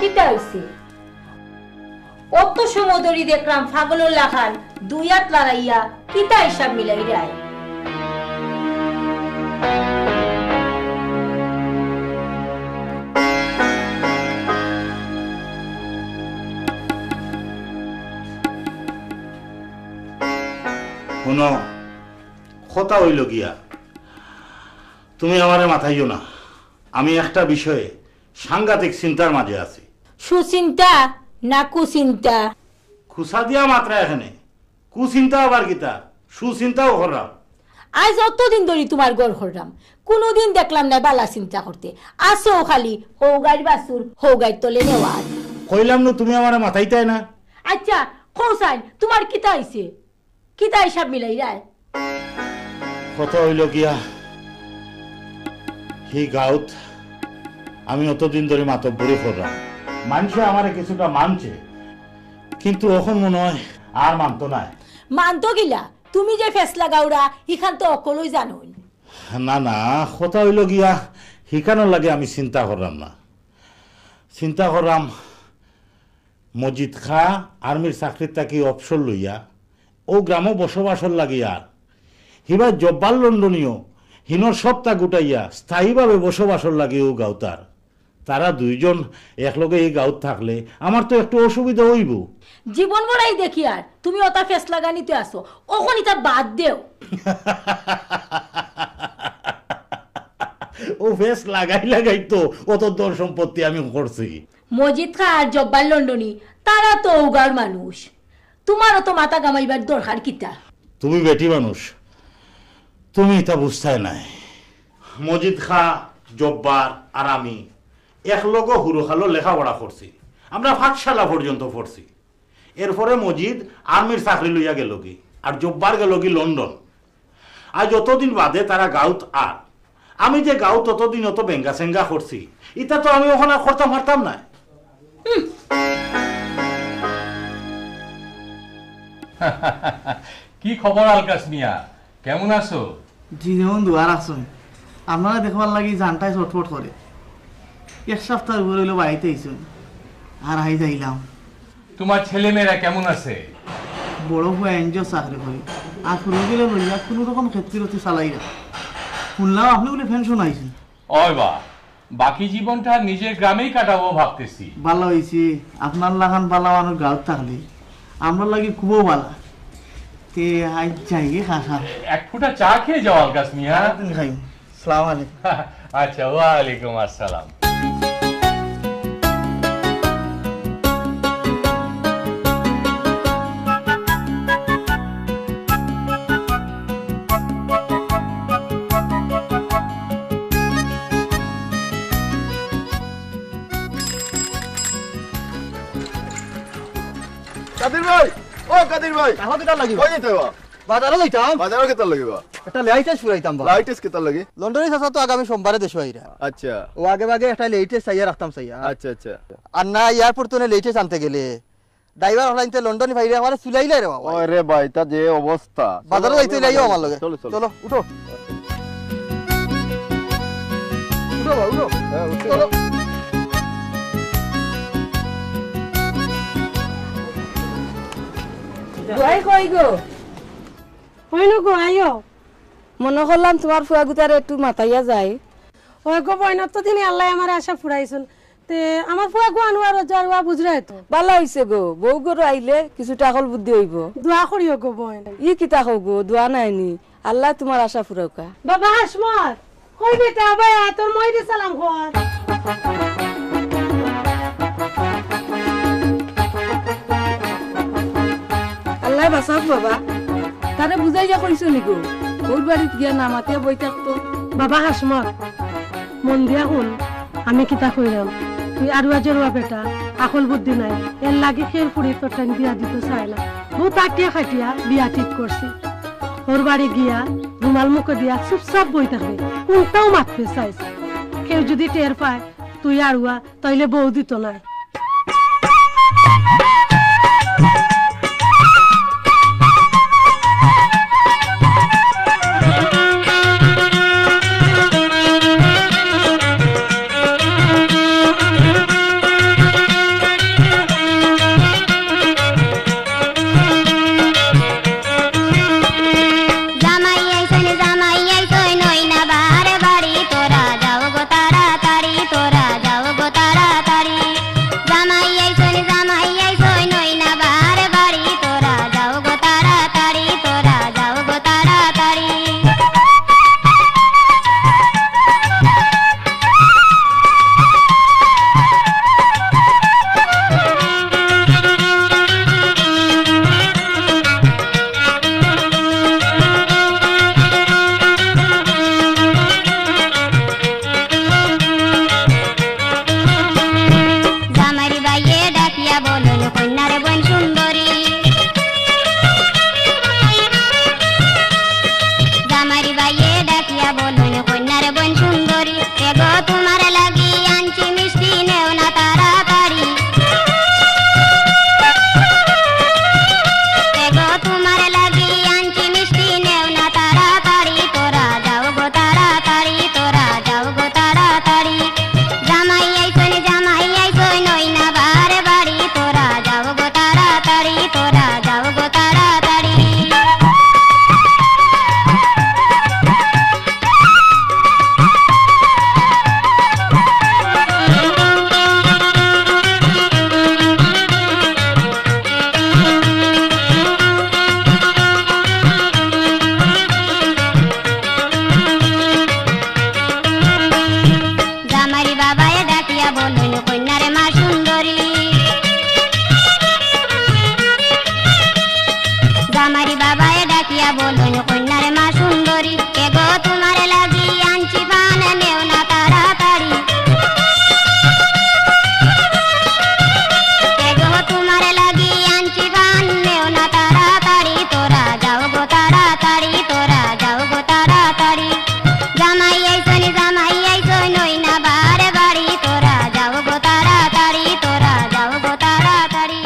কিতা হইছে? অত সময় ধরে দেখলাম পাগলুল্লাহ খান দুই হাত লড়াইয়া কিতা হিসাব মিলাই রায়। শুনো, কথা হইল গিয়া তুমি আমারে মাথাইও না। আমি একটা বিষয়ে সাংঘাতিক চিন্তার মাঝে আছি। সুচিন্তা না কুচিন্তা? খুসা দিয়া মাত্রা এখানে কুচিন্তা আবার কিতা, সুচিন্তাও করাম। আজ অতদিন ধরে তোমার গড় করলাম, কোনোদিন দেখলাম না বালা চিন্তা করতে। আসো খালি হৌগাইর বাসুর হৌগাইর তলে নেওয়া। কইলাম না তুমি আমারে মাথাইতাই না। আচ্ছা খোসাইন, তোমার কিতা হইছে? কিতা হিসাব মিলাই রায়? কথা হইল গিয়া হি গাউত আমি অতদিন ধরে মাতব্বরি করলাম। মানুষে আমারে কিছুটা মানছে, কিন্তু এখন মনে হয় আর মানতো না। মানতো গিলা? তুমি যে ফেসলা গাউরা ইখান তো অকলই জানো না। না, কথা হইল গিয়া হিকানোর লাগে আমি চিন্তা করলাম না। চিন্তা করলাম মজিদ খা আর্মির চাকরির তাকি অবসর লইয়া ও গ্রামও বসবাসর লাগিয়া হিবার জব্বাল লন্ডনীয় হিনর সপ্তাহ গুটাইয়া স্থায়ীভাবে বসবাসর লাগে ও গাঁওতার। তারা দুইজন একলগে এই গাঁত থাকলে আমার তো একটু অসুবিধা হইব। জীবন বড়াই দেখি আর তুমি ওটা ফেস লাগানিতে আসো, ওখন এটা বাদ দেও। ও ফেস লাগাই তো অত দর সম্পত্তি আমি করছি। মজিদ খা আর জব্বাল লন্ডনী তারা তো ওগার মানুষ, তোমারও তো মাথা গামাইবার দরকার কিতা? তুমি বেটি মানুষ, তুমি এটা বুঝতাই নাই। মজিদ খা জব্বার আর আমি একলগে হুরুখালো লেখাপড়া করছি, আমরা পাঠশালা পর্যন্ত পড়ছি। এরপরে মজিদ আর্মির চাকরি লইয়া গেল কি, আর জব্বার গেল কি লন্ডন। আজ যতদিন বাদে তারা গাঁত আর আমি যে গাঁত ততদিন অত বেঙ্গা সেঙ্গা করছি, এটা তো আমি ওখানে করতাম পারতাম না। কি খবর আলকাস মিয়া, কেমন আছো? জি যেমন দুয়ার আসুন, আপনারা দেখবার লাগি জানটাই ছটফট করে। এক সপ্তাহের উপরে হইলো বাড়িতে আইসুন, আর আই যাইলাম। তোমার ছেলে মেয়েরা কেমন আছে? বড় হয়ে এনজিও চাকরি করি, আর শুরু গেলে লইয়া কোনো রকম ক্ষেত্রতি চালাই না। শুনলাম আপনি বলে পেনশন আইছেন। ওই বা, বাকি জীবনটা নিজের গ্রামেই কাটাবো ভাবতেছি। ভালো হয়েছে, আপনার লাগান বালা মানুষ গাঁত থাকলে আমরা লাগি খুবও ভালো। তে আজ যাই খাসা এক ফুটা চা খেয়ে যাও আলকাস মিয়া। খাই। সালাম আলাইকুম। আচ্ছা, ওয়ালাইকুম আসসালাম। কাদির ভাই, ও কাদির ভাই, কাহা কিটা লাগিব? কই যেতে বা? বাজারে যাইতাম, বাজারে কেতা লাগিব? একটা লেটেস্ট ফুরাইতাম বা। লাইটেস কেতা লাগে? লন্ডনের সাথে তো আগামী সোমবারে দেশ আইরা। আচ্ছা ও আগে আগে একটা লেটেস্ট চাইয়া রাখতাম চাইয়া। আচ্ছা আচ্ছা। আর না এয়ারপোর্ট তো লেটেস্ট আনতে গেলে ড্রাইভার হলাইতে লন্ডনে ভাইরে আমার চুলাইলাই রে বাবা। ওরে ভাই, তা যে অবস্থা। বাজারে যাইতে লাইও আমার লগে। চলো চলো চলো উঠো। উঠো বাবা উঠো। হ্যাঁ, চলো। কই কই গো? হইনো গো আইও। মনে করলাম তোমার ফুয়া গুতারে একটু মাথাইয়া যায়। ওই গো বইন তো দিন আল্লাহ আমার আশা ফুরাইছেন। তে আমার ফুয়া গো আনোয়ার জারওয়া বুঝরাই তো। ভালো হইছে গো, বউ গরু আইলে কিছু টাকল বুদ্ধি হইব। দোয়া করিও গো বইন। ই কিতা কও গো, দোয়া নাইনি, আল্লাহ তোমার আশা ফুরাউকা। বাবা হাসমত কই বেটা ভাই তোর মইরে সালাম কর। আল্লাহ বাঁচাক বাবা, তারে বুঝাইয়া কইছো নি গো? ওর বাড়িত গিয়া নামাতিয়া বই থাকতো। বাবা হাসমত মন দিয়া শুন, আমি কিতা কইরাম, তুই আরুয়া জরুয়া বেটা, আকল বুদ্ধি নাই, এর লাগে খের ফুড়ি তোর টাইম বিয়া দিতে চায় না। বহু তাকিয়া খাটিয়া বিয়া ঠিক করছি। ওর বাড়ি গিয়া রুমাল মুখে দিয়া চুপচাপ বই থাকবে, কোনটাও মাততে চাইছে। কেউ যদি টের পায় তুই আরুয়া, তাইলে বউ দিত না। কন্যার বোন সুন্দরী জামারি বাইয়ে ডাকিয়া বলুন কন্যার বোন সুন্দরী এগো তোমার লাগি আনছি মিষ্টি নেও না তাড়াতাড়ি এগো তোমার লাগি আনছি মিষ্টি নেও না তাড়াতাড়ি তোরা যাও গো তাড়াতাড়ি তোরা যাও গো তাড়াতাড়ি জামাই আইসই নই না বারে বাড়ি তোরা যাও গো তাড়াতাড়ি তোরা যাও গো তাড়াতাড়ি জামারি বাবায় ডাকিয়া বলুন কন্যার মা সুন্দরী জামারি বাবায় ডাকিয়া বলুন কন্যার মা সুন্দরী এগো তোমার লাগি আনছি পান নেও না তাড়াতাড়ি এগো তোমার লাগি আনছি পান নেও না তাড়াতাড়ি তোরা যাও গো তাড়াতাড়ি তোরা যাও গো তাড়াতাড়ি জামাই আইসই নই না বারে বাড়ি তোরা যাও গো তাড়াতাড়ি তোরা যাও গো তাড়াতাড়ি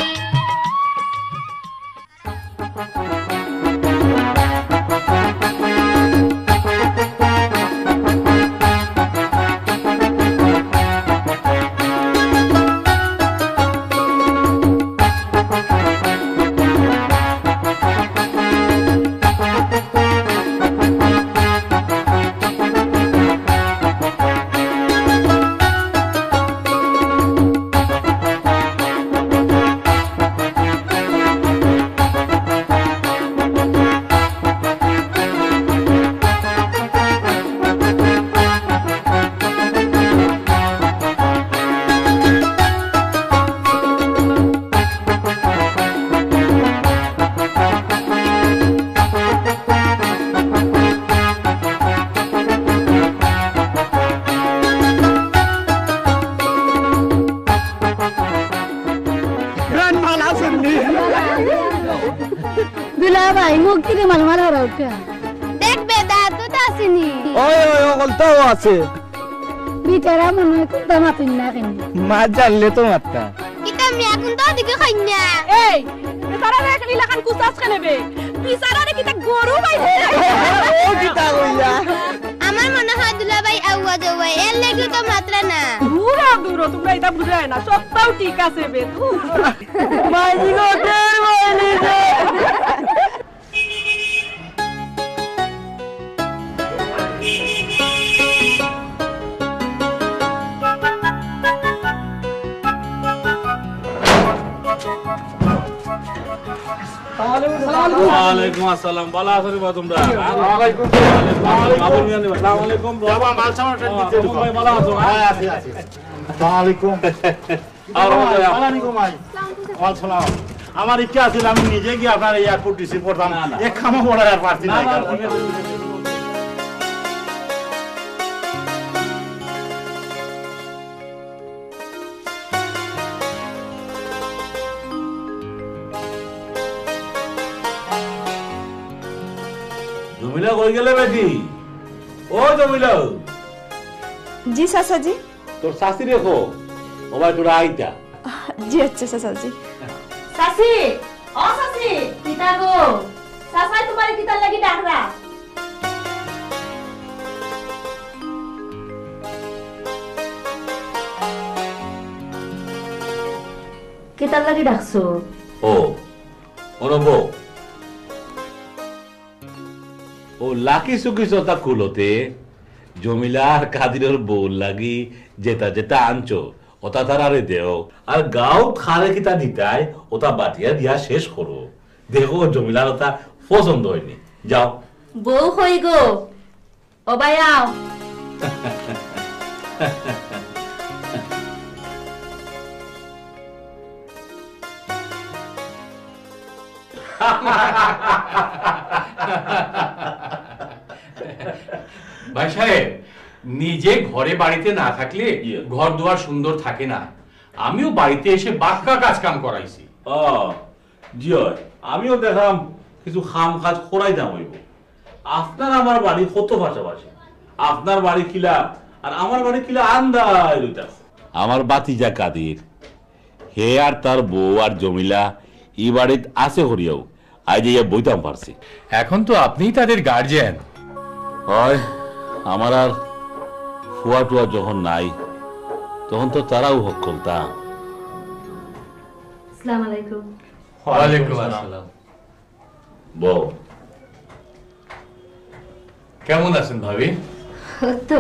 দুলা ভাই মুখ থেকে মাল মারা উঠে দেখবে দাদু তো আসেনি ওই ওই ওগলটাও আছে বিচারা মনে হয় কোনটা মাতিন না কেন মা জানলে তো মাত্রা কিতা আমি এখন তো দিকে খাই না এই বিচারা রে কেন লাখান কুসাস কেনবে বিচারা রে কিতা গরু বাইছে ও কিতা কইয়া আমার মনে হয় দুলাভাই আউয়া যাওয়া এর লেগে তো মাত্রা না দূর তোমরা এটা বুঝায় না সবটাও ঠিক আছে বে তুই মাইজি গো টের মাইলি রে ওয়ালাইকুম আসসালাম ভালো আছো রে তোমরা ওয়ালাইকুম আসসালাম আলাইকুম বাবা মাল সামানটা দিতে দিও ভাই ভালো আছো হ্যাঁ আছি আসসালামু আলাইকুম ওয়ালাইকুম আসসালাম আমার ইচ্ছা ছিল আমি নিজে গিয়ে আপনার এয়ারপোর্ট রিসিভ করতাম এক খামা বড় আর পারছি না জমিলা কই গেলে বেটি ও জমিলা जी चाचा जी তোর শাশি রেখো ও ভাই তোরা আইতা जी अच्छा चाचा जी সাসি ও সাসি কিতা গো সাসাই তোমার কিতা লাগি ডাকরা কিতা লাগি ডাকছো ও ওরবো ও লাকি সুকি সতা কুলোতে জমিলা আর কাদিরের বউ লাগি যেটা যেটা আনছো ওটা তার আরে দেও আর গাঁও খারে কিতা দিতাই ওটা বাটিয়া দিয়া শেষ করো দেখো জমিলার ওটা পছন্দ হয়নি যাও বউ হই গো ও ভাইয়াও ভাই সাহেব নিজে ঘরে বাড়িতে না থাকলে ঘর দুয়ার সুন্দর থাকে না। আমিও বাড়িতে এসে বাক্কা কাজ কাম করাইছি। জি হয়, আমিও দেখলাম কিছু খাম কাজ করাই দাম হইব। আপনার আমার বাড়ি কত পাশাপাশি, আপনার বাড়ি কিলা আর আমার বাড়ি কিলা আন্দাজ ওইটা। আমার বাতিজা কাদির, হে আর তার বউ আর জমিলা এই বাড়িতে আছে হরিয়াও, আজ ইয়া বইতাম পারছি। এখন তো আপনিই তাদের গার্জিয়ান। হয় আমার আর ফুয়া টুয়া যখন নাই তখন তো তারাও হক করতাম। আসসালামু আলাইকুম। ওয়ালাইকুম আসসালাম। বউ কেমন আছেন ভাবি? তো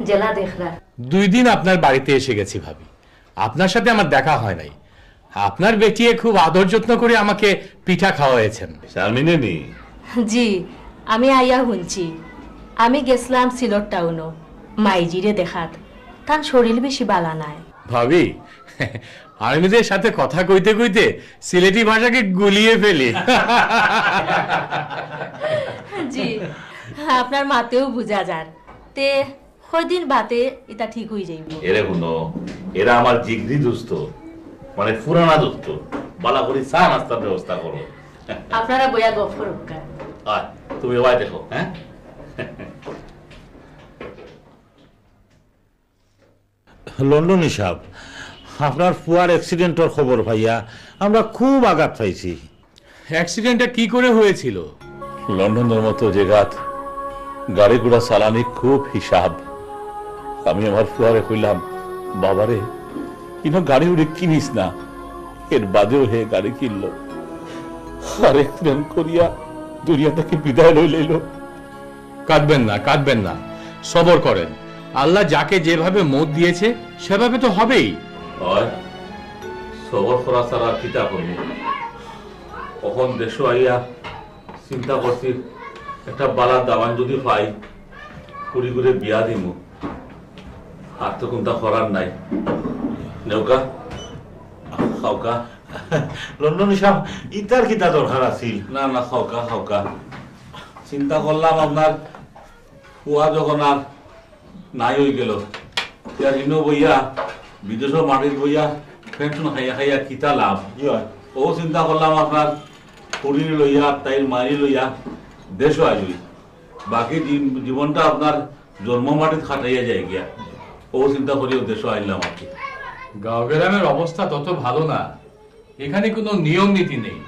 জেলা দেখরা 2 দিন আপনার বাড়িতে এসে গেছি ভাবি, আপনার সাথে আমার দেখা হয় নাই। আপনার বেটিয়ে খুব আদর যত্ন করে আমাকে পিঠা খাওয়াইছেন। শারমিনে নি? জি, আমি আইয়া শুনছি। আমি গেছিলাম সিলট টাউনও মাইজিরে দেখাত, তার শরীর বেশি বালা নাই। ভাবি আর্মিদের সাথে কথা কইতে কইতে সিলেটি ভাষাকে গুলিয়ে ফেলি। জি, আপনার মাতেও বুঝা যার তে কয়দিন বাতে এটা ঠিক হয়ে যাইব। এরে শুনো, এরা আমার জিগরি দোস্ত, মানে পুরানা দোস্ত। বালা করে চা নাস্তার ব্যবস্থা করো। আপনারা বইয়া গপ করুক। আয় তুমি ভাই দেখো। হ্যাঁ লন্ডন হিসাব আপনার ফুয়ার অ্যাক্সিডেন্টের খবর ভাইয়া আমরা খুব আঘাত পাইছি। অ্যাক্সিডেন্টটা কি করে হয়েছিল? লন্ডনের মতো জায়গাত গাড়ি ঘোড়া চালানি খুব হিসাব। আমি আমার ফুয়ারে কইলাম, বাবারে কিনো গাড়ি উড়ে কিনিস না, এর বাদেও হে গাড়ি কিনলো আর অ্যাক্সিডেন্ট করিয়া দুনিয়া থেকে বিদায় লই লইল। কাঁদবেন না, কাঁদবেন না, সবর করেন। আল্লাহ যাকে যেভাবে মত দিয়েছে সেভাবে তো হবেই। সবর করা ছাড়া কিতা করবো? কখন দেশ আইয়া চিন্তা করছি একটা বালা দামান যদি পাই কুড়ি করে বিয়া দিব, আর তো কোনটা করার নাই। নেউকা খাওকা লন্ডন সাহেব, ইটার কিতা দরকার আছিল? না না, খাওকা খাওকা। চিন্তা করলাম আপনার ফুয়া যখন আর নাই হয়ে গেল, ইনো বইয়া বিদেশের মাটির বইয়া পেনশন খাইয়া খাইয়া কিতা লাভ। ও চিন্তা করলাম আপনার শরীর লইয়া তাইর মারি লইয়া দেশ আসবি, বাকি জীবনটা আপনার জন্ম মাটিত খাটাইয়া যায় গিয়া। ও চিন্তা করিও দেশ আইলাম আর কি। গাঁও গ্রামের অবস্থা তত ভালো না, এখানে কোনো নিয়ম নীতি নেই।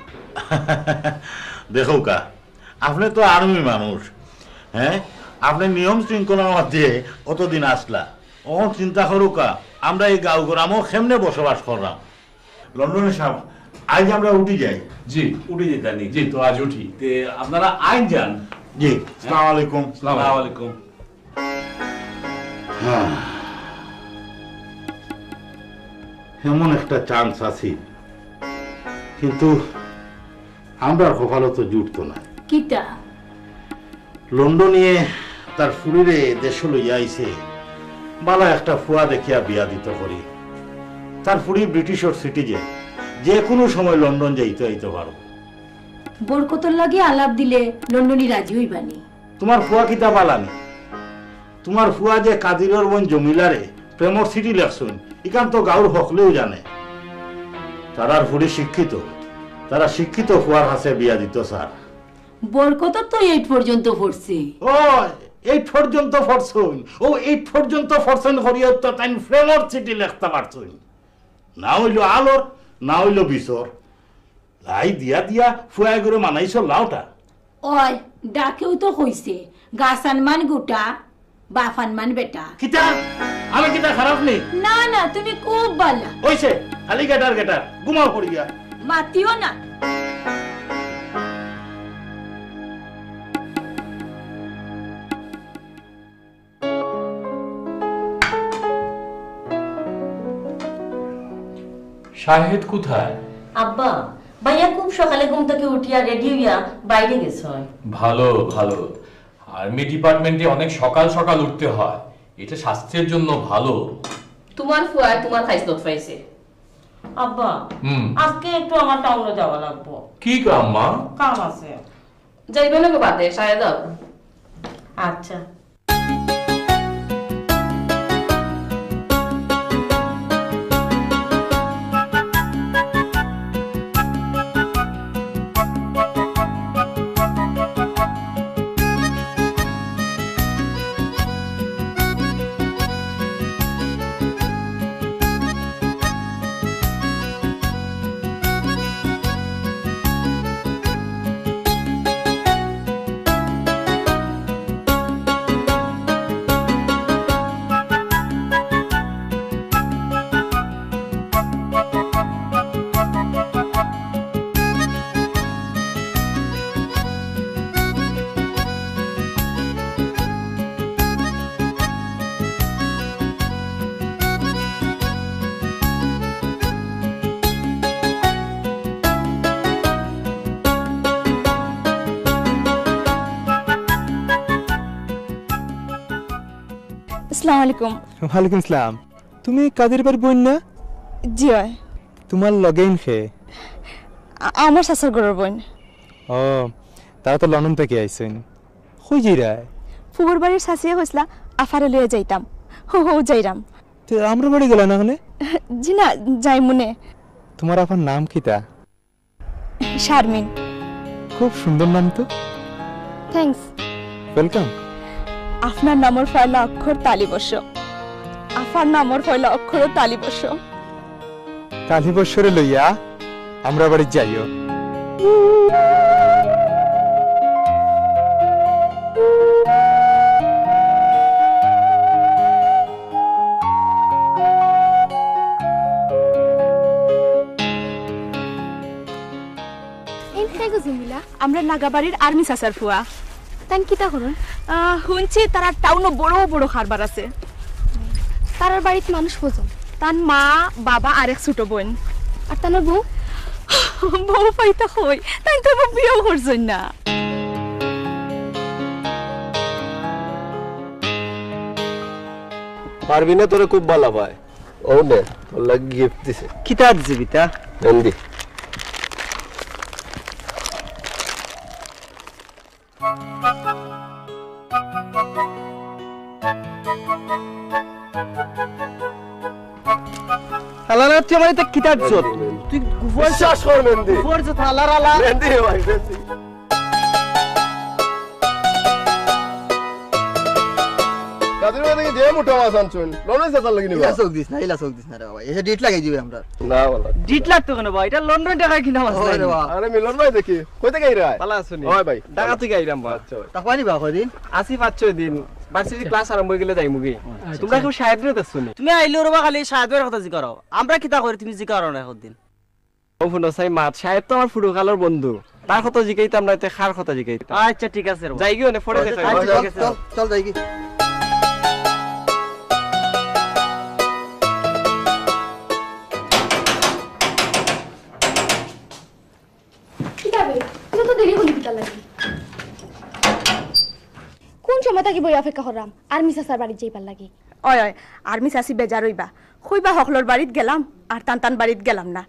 দেখো কা, আপনি তো আর্মি মানুষ, হ্যাঁ আপনি নিয়ম শৃঙ্খলার মধ্যে কতদিন আসলা। ও চিন্তা করুকা আমরা এই গাঁও গ্রামও কেমনে বসবাস করলাম। লন্ডনের সাহেব, আজ আমরা উঠি যাই। জি উঠে যেতানি। জি, তো আজ উঠি। তে আপনারা আইন যান। জি, আসসালামু আলাইকুম। আসসালামু আলাইকুম। এমন একটা চান্স আছে, কিন্তু আমরা কপালও তো জুটতো না। কিতা লন্ডনে তার ফুরিরে দেশ লইয়া আইছে, বালা একটা ফুয়া দেখিয়া বিয়া দিত করি। তার ফুরি ব্রিটিশর সিটিজেন, যে কোনো সময় লন্ডন যাইতে আইতে পারো। বরকতর লাগে আলাপ দিলে লন্ডনী রাজি হইবানি। তোমার ফুয়া কিতা বালানি? তোমার ফুয়া যে কাদিরর বোন জমিলারে প্রেমর সিটি লেখছুন, ইকান তো গাঁর হকলেও জানে। তারার ফুরি শিক্ষিত, তারা শিক্ষিত ফুয়ার হাসে বিয়া দিত স্যার। বরকতর তো 8 পর্যন্ত পড়ছে। ও 8 পর্যন্ত পড়ছুন? ও 8 পর্যন্ত পড়ছুন করিয়া তো তাই প্রেমর সিটি লেখতে পারছুন। না হইল আলোর, না হইল বিচর, লাই দিয়া দিয়া ফুয়া করে মানাইছ লাউটা। ওই ডাকেও তো কইছে গাছানমান গোটা বাফানমান বেটা। কিতা আমি কিতা খারাপ নেই? না না, তুমি খুব ভালো হইছে, খালি গেটার গেটার ঘুমাও পড়িয়া। মাতিও না। শাহেদ কোথায়? আব্বা, ভাইয়া খুব সকালে ঘুম থেকে উঠিয়া রেডি হইয়া বাইরে গেছে। ভালো ভালো, আর্মি ডিপার্টমেন্টে অনেক সকাল সকাল উঠতে হয়, এটা স্বাস্থ্যের জন্য ভালো। তোমার ফুয়া তোমার খাইসলত পাইছে। আব্বা, আজকে একটু আমার টাউনে যাওয়া লাগবো। কি কাম মা? কাম আছে। যাইবে না গো বাদে শাহেদ? আচ্ছা। আসসালামু আলাইকুম। ওয়ালাইকুম সালাম। তুমি কাদের বাড়ি বোন না? জি হয়। তোমার লগেন খে? আমার শাশুর ঘরের বোন। ও তারা তো লন্ডন থেকে আইছেন। কই যাইরায়? ফুবুর বাড়ির শাশুড়ি হইসলা আফারে লইয়া যাইতাম। হো যাইরাম। তো আমরা বাড়ি গেল না হলে? জি না, যাই মনে। তোমার আপার নাম কিতা? শারমিন। খুব সুন্দর নাম তো। থ্যাঙ্কস। ওয়েলকাম। আপনার নামের পয়লা অক্ষর তালিবর্ষ, আফার নামের পয়লা অক্ষর তালিবর্ষ। তালিবর্ষরে লইয়া আমরা বাড়ি যাইও। আমরা নাগাবাড়ির আর্মি চাচার ফুয়া। তাই কিতা করুন? শুনছি তারা টাউনও বড় বড় খারবার আছে। তার বাড়িতে মানুষ কজন? তার মা, বাবা আর এক ছোট বোন। আর তার বউ? বউ পাইতা হই, তাই তো বিয়েও করছেন না। পারবি না তোরে খুব ভালো পায়। ও নে তোর লাগি গিফট দিছে। কিতা দিছে বিতা? নন্দি হালালা তুই আমারে তে কিতা দিছ? তুই বিশ্বাস কর মেহেন্দি। গুফর যত হালালা মেহেন্দি ভাই মেহেন্দি। কাদের ভাই যে মোটা মাছ আনছুন লন্ডন সাতার লাগি নিবা। ইলাসক দিস না রে বাবা, এসে ডিট লাগাই দিবে আমরা। না বাবা ডিট লাগতো কেন ভাই? এটা লন্ডন টাকা কিনা মাছ নাই। আরে মিলন ভাই দেখি কই থেকে আইরা? পালা আসুনি। ওই ভাই ঢাকা থেকে আইরাম বা। আচ্ছা ভাই। টাকা নিবা কয়দিন? আসি 5-6 দিন। ভার্সিটি ক্লাস আরম্ভ হয়ে গেলে যাইমুগি। তোমরা কেউ শায়দ রে দেখছনি? তুমি আইলো রবা খালি সাহায্যের কথা জিকারো। আমরা কিতা করি তুমি জিকারো না একদিন। ও ফুনো সাই মাত শায়দ তো আমার ফুটকালের বন্ধু। তার কথা জিগাইতাম না, তে খার কথা জিগাইতাম। আচ্ছা ঠিক আছে রে। যাই গিয়ে নে পরে দেখা যাবে। চল চল যাই কি। কোন সময় তাকে বই অপেক্ষা করলাম আর্মি চাচার বাড়িতে যাইবার লাগি? ওই আর্মি চাচি বেজার হইবা। হইবা হকলর বাড়িত গেলাম আর টান বাড়িত গেলাম না।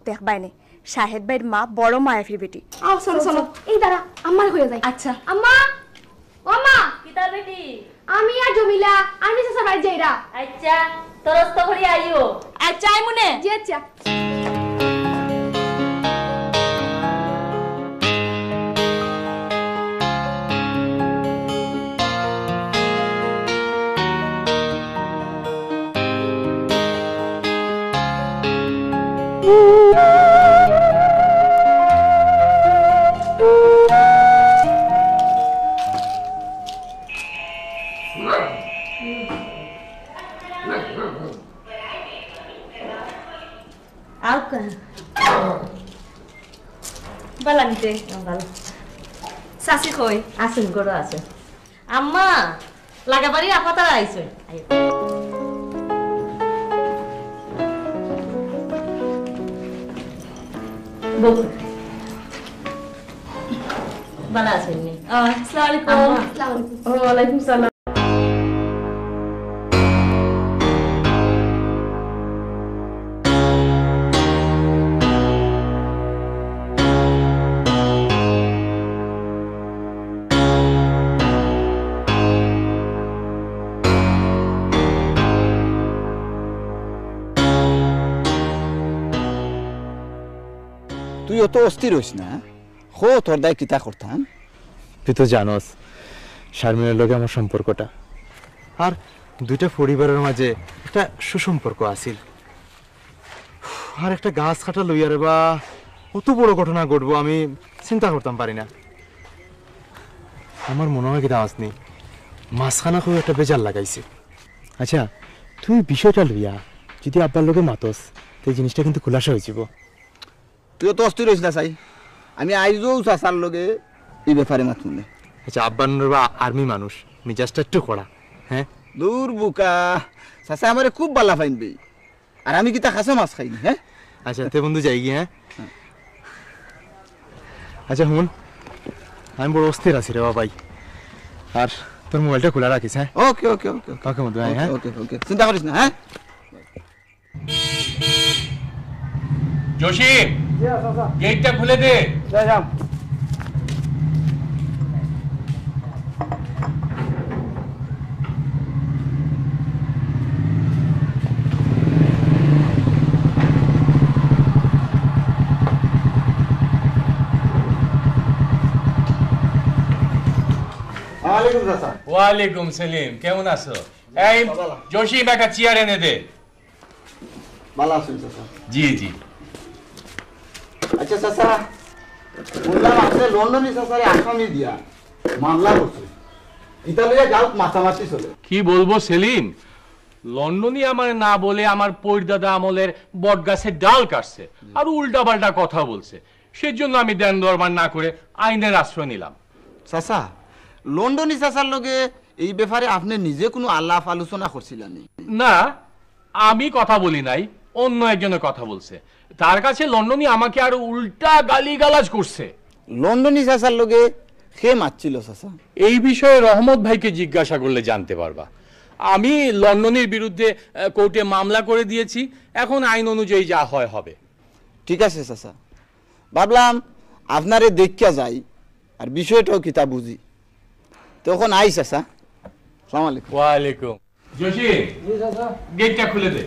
দেখবাই নে শাহেদ ভাইয়ের মা বড় মায়াফির বেটি। আও চলো চলো। এই দাঁড়া, আমার হয়ে যায়। আচ্ছা আম্মা, ও মা। কিতা বেটি? আমি আর জমিলা আর্মি চাচার বাড়িতে যাইরা। আচ্ছা তরস্ত করে আইও। আচ্ছা আই মনে। জি আচ্ছা। বালানিতে চাচি কই? আসুন গড় আসুন। আম্মা লাগাবাড়ি আপাতারা আইসুন। বালা আসুন নি। আসসালামু আলাইকুম। ওয়ালাইকুম সালাম। তুই অত অস্থির হইস না। হো তোর দায় কিতা করতাম? তুই তো জানোস শারমিনের লগে আমার সম্পর্কটা, আর দুইটা পরিবারের মাঝে একটা সুসম্পর্ক আছিল। আর একটা গাছ কাটা লইয়া রে বা অত বড় ঘটনা ঘটবো আমি চিন্তা করতাম পারি না। আমার মনে হয় কিনা আসনি মাঝখানা খুব একটা বেজার লাগাইছে। আচ্ছা তুই বিষয়টা লইয়া যদি আব্বার লোকে মাতস তো এই জিনিসটা কিন্তু খুলাসা হয়ে যাব। তুই তো অস্থির হইস না চাই, আমি আইজও চাচার লগে এই ব্যাপারে মাতুন। আচ্ছা আব্বার বা আর্মি মানুষ, মিজাজটা একটু কড়া। হ্যাঁ দূর বুকা, চাচা আমারে খুব বালা ফাইনবি, আর আমি কিতা খাসা মাছ খাইনি। হ্যাঁ আচ্ছা তে বন্ধু যাই গিয়ে। হ্যাঁ আচ্ছা শুন, আমি বড় অস্থির আছি রে বাবাই, আর তোর মোবাইলটা খোলা রাখিস হ্যাঁ ওকে ওকে ওকে ওকে মধু হ্যাঁ ওকে ওকে চিন্তা করিস না হ্যাঁ জসিম গেটটা খুলে দে যাও ওয়ালাইকুম সালাম কেমন আছো এই জসিম একটা চেয়ার এনে দে ভালো আছেন চাচা জি জি আচ্ছা চাচা বললাম আপনি লন্ডনে চাচারে আসামি দিয়া মামলা করছে ইতালিয়া গাঁত মাথামাতি চলে কি বলবো সেলিম লন্ডনই আমার না বলে আমার পৈরদাদা আমলের বট গাছের ডাল কাটছে আর উল্টা পাল্টা কথা বলছে সেজন্য আমি দেন দরবার না করে আইনের আশ্রয় নিলাম চাচা লন্ডনী চাচার লগে এই ব্যাপারে আপনি নিজে কোনো আলাপ আলোচনা করছিলেন না আমি কথা বলি নাই অন্য একজনের কথা বলছে তার কাছে লন্ডনই আমাকে আর উল্টা গালিগালাজ করছে লন্ডনী চাচার লগে কে মারছিল চাচা এই বিষয়ে রহমত ভাইকে জিজ্ঞাসা করলে জানতে পারবা আমি লন্ডনের বিরুদ্ধে কোর্টে মামলা করে দিয়েছি এখন আইন অনুযায়ী যা হয় হবে ঠিক আছে চাচা ভাবলাম আপনারে দেখা যাই আর বিষয়টাও কিতা বুঝি তখন আই চাচা আসসালামু আলাইকুম ওয়ালাইকুম জসি জি চাচা গেটটা খুলে দে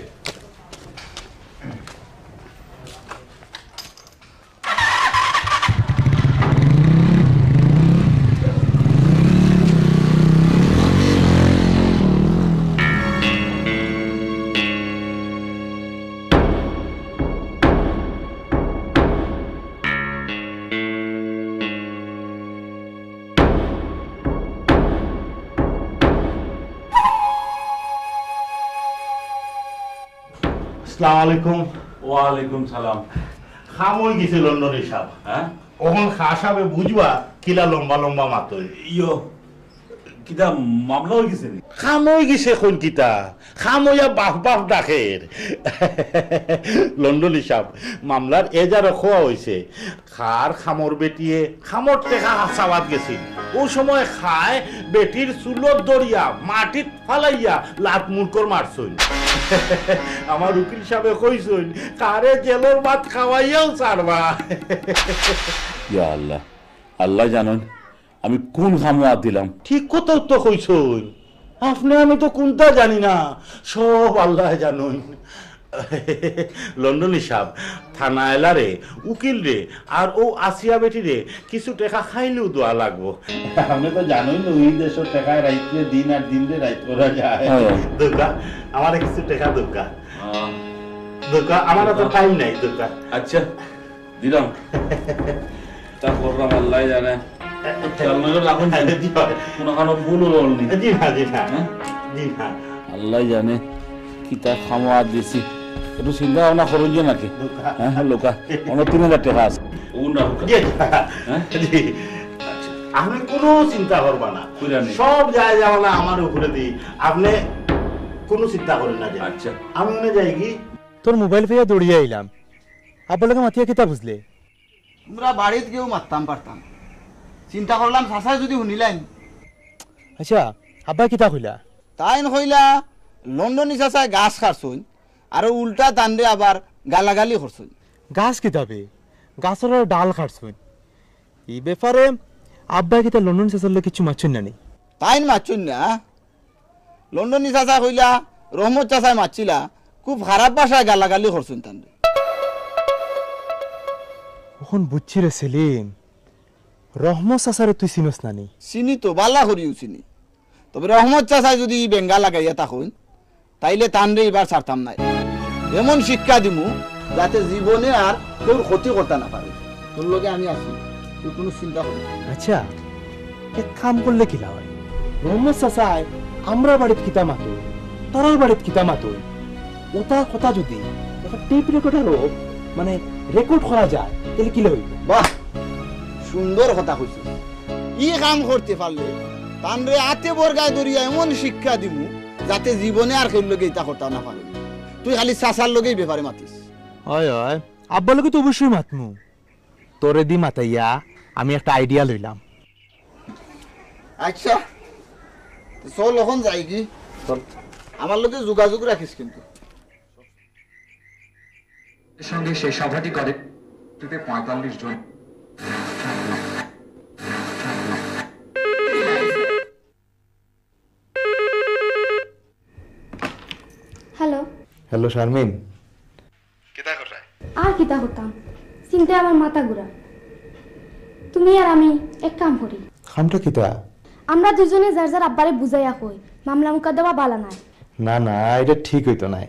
আসসালামু আলাইকুম ওয়ালাইকুম সালাম খাম হয়ে গেছে লন্ডনের সাপ হ্যাঁ ওখান খা সাপে বুঝবা কিলা লম্বা লম্বা মাতই ইয়ো কিটা মামলা হয়ে গেছে খাম হয়ে গেছে কোন কিতা খাম হইয়া বাফ বাফ ডাকের লন্ডনী সাপ মামলার এজারও খোয়া হয়েছে খার খামর বেটিয়ে খামর টেকা চাওয়াত গেছিল ও সময় খায় বেটির চুলত দরিয়া মাটিত ফালাইয়া লাত মুরকর মারছইন আমার উকিল সাহেবে কইছইন কারে জেলের ভাত খাওয়াইয়াও ছাড়বা ইয়া আল্লাহ আল্লাহ জানেন আমি কোন খামোয়া দিলাম ঠিক কথা তো কইছইন আপনি আমি তো কোনটা জানি না সব আল্লাহ জানুন লন্ডনী সাহেব থানা এলারে উকিল রে আর ও আসিয়া বেটি রে কিছু টাকা খাইলেও দোয়া লাগবো আপনি তো জানোই না ওই দেশের টাকায় রাইতে দিন আর দিন রে রাইত করা যায় দোকা আমার কিছু টাকা দোকা দোকা আমার তো টাইম নাই দোকা আচ্ছা দিলাম তা করলাম আল্লাহ জানে আল্লাহ জানে কি তা খামোয়া দিছি একটু চিন্তা ভাবনা করুন যে নাকি হ্যাঁ লোকা অনেক 3000 টাকা আছে আপনি কোনো চিন্তা করবা না সব যায় যাওয়া না আমার উপরে দিই আপনি কোনো চিন্তা করেন না আচ্ছা আমি মনে যাই কি তোর মোবাইল পেয়ে দৌড়িয়ে আইলাম আপনাকে মাতিয়া কিতা বুঝলে আমরা বাড়িতে গিয়েও মারতাম পারতাম চিন্তা করলাম চাচাই যদি শুনিলেন আচ্ছা আব্বা কিতা কইলা তাই নহইলা লন্ডনী চাচাই গাছ খারছইন আর উল্টা তান্ডে আবার গালাগালি করছইন গাছ কিতাবে গাছের ডাল খাটছইন এই ব্যাপারে আব্বা কিতা লন্ডন চাচার লোক কিছু মারছইন না নি তাই মারছইন না লন্ডনী চাচা কইলা রহমত চাচাই মারছিলা খুব খারাপ ভাষায় গালাগালি করছইন তান্ডে এখন বুঝছি রে সেলিম রহমত চাচারে তুই চিনস নানি চিনি তো বালা করিও চিনি তবে রহমত চাচাই যদি বেঙ্গা লাগাইয়া থাকুন তাইলে তানরে এবার ছাড়তাম নাই এমন শিক্ষা দিমু যাতে জীবনে আর কেউ ক্ষতি করতে না পারে তোর লগে আমি আছি তুই কোনো চিন্তা করিস আচ্ছা এক কাম করলে কি লাভ হয় রহমত চাচাই আমরা বাড়িত কিতা মাতো তোর বাড়িত কিতা মাতো ওটা কথা যদি একটা টেপ রেকর্ডারও মানে রেকর্ড করা যায় তাহলে কি হইব বাহ সুন্দর কথা কইছিস ই কাম করতে পারলে তানরে আতে বর্গায় দরিয়া এমন শিক্ষা দিমু যাতে জীবনে আর কেউ লগে ইতা করতে না পারে তুই খালি চাচার লগেই ব্যাপারে মাতিস হয় হয় আব্বা লগে তো অবশ্যই মাতমু তোরে দি মাতাইয়া আমি একটা আইডিয়া লইলাম আচ্ছা চল এখন যাই কি চল আমার লোকে যোগাযোগ রাখিস কিন্তু সঙ্গে সেই সভাটি করে 45 জন হ্যালো হ্যালো শারমিন আর কিতা হতাম চিন্তা আমার মাথা ঘুরা তুমি আর আমি এক কাম করি খামটা কিতা আমরা দুজনে যার যার আব্বারে বুঝাইয়া কই মামলা মুকদ্দমা বালা নাই না না এটা ঠিক হইতো নাই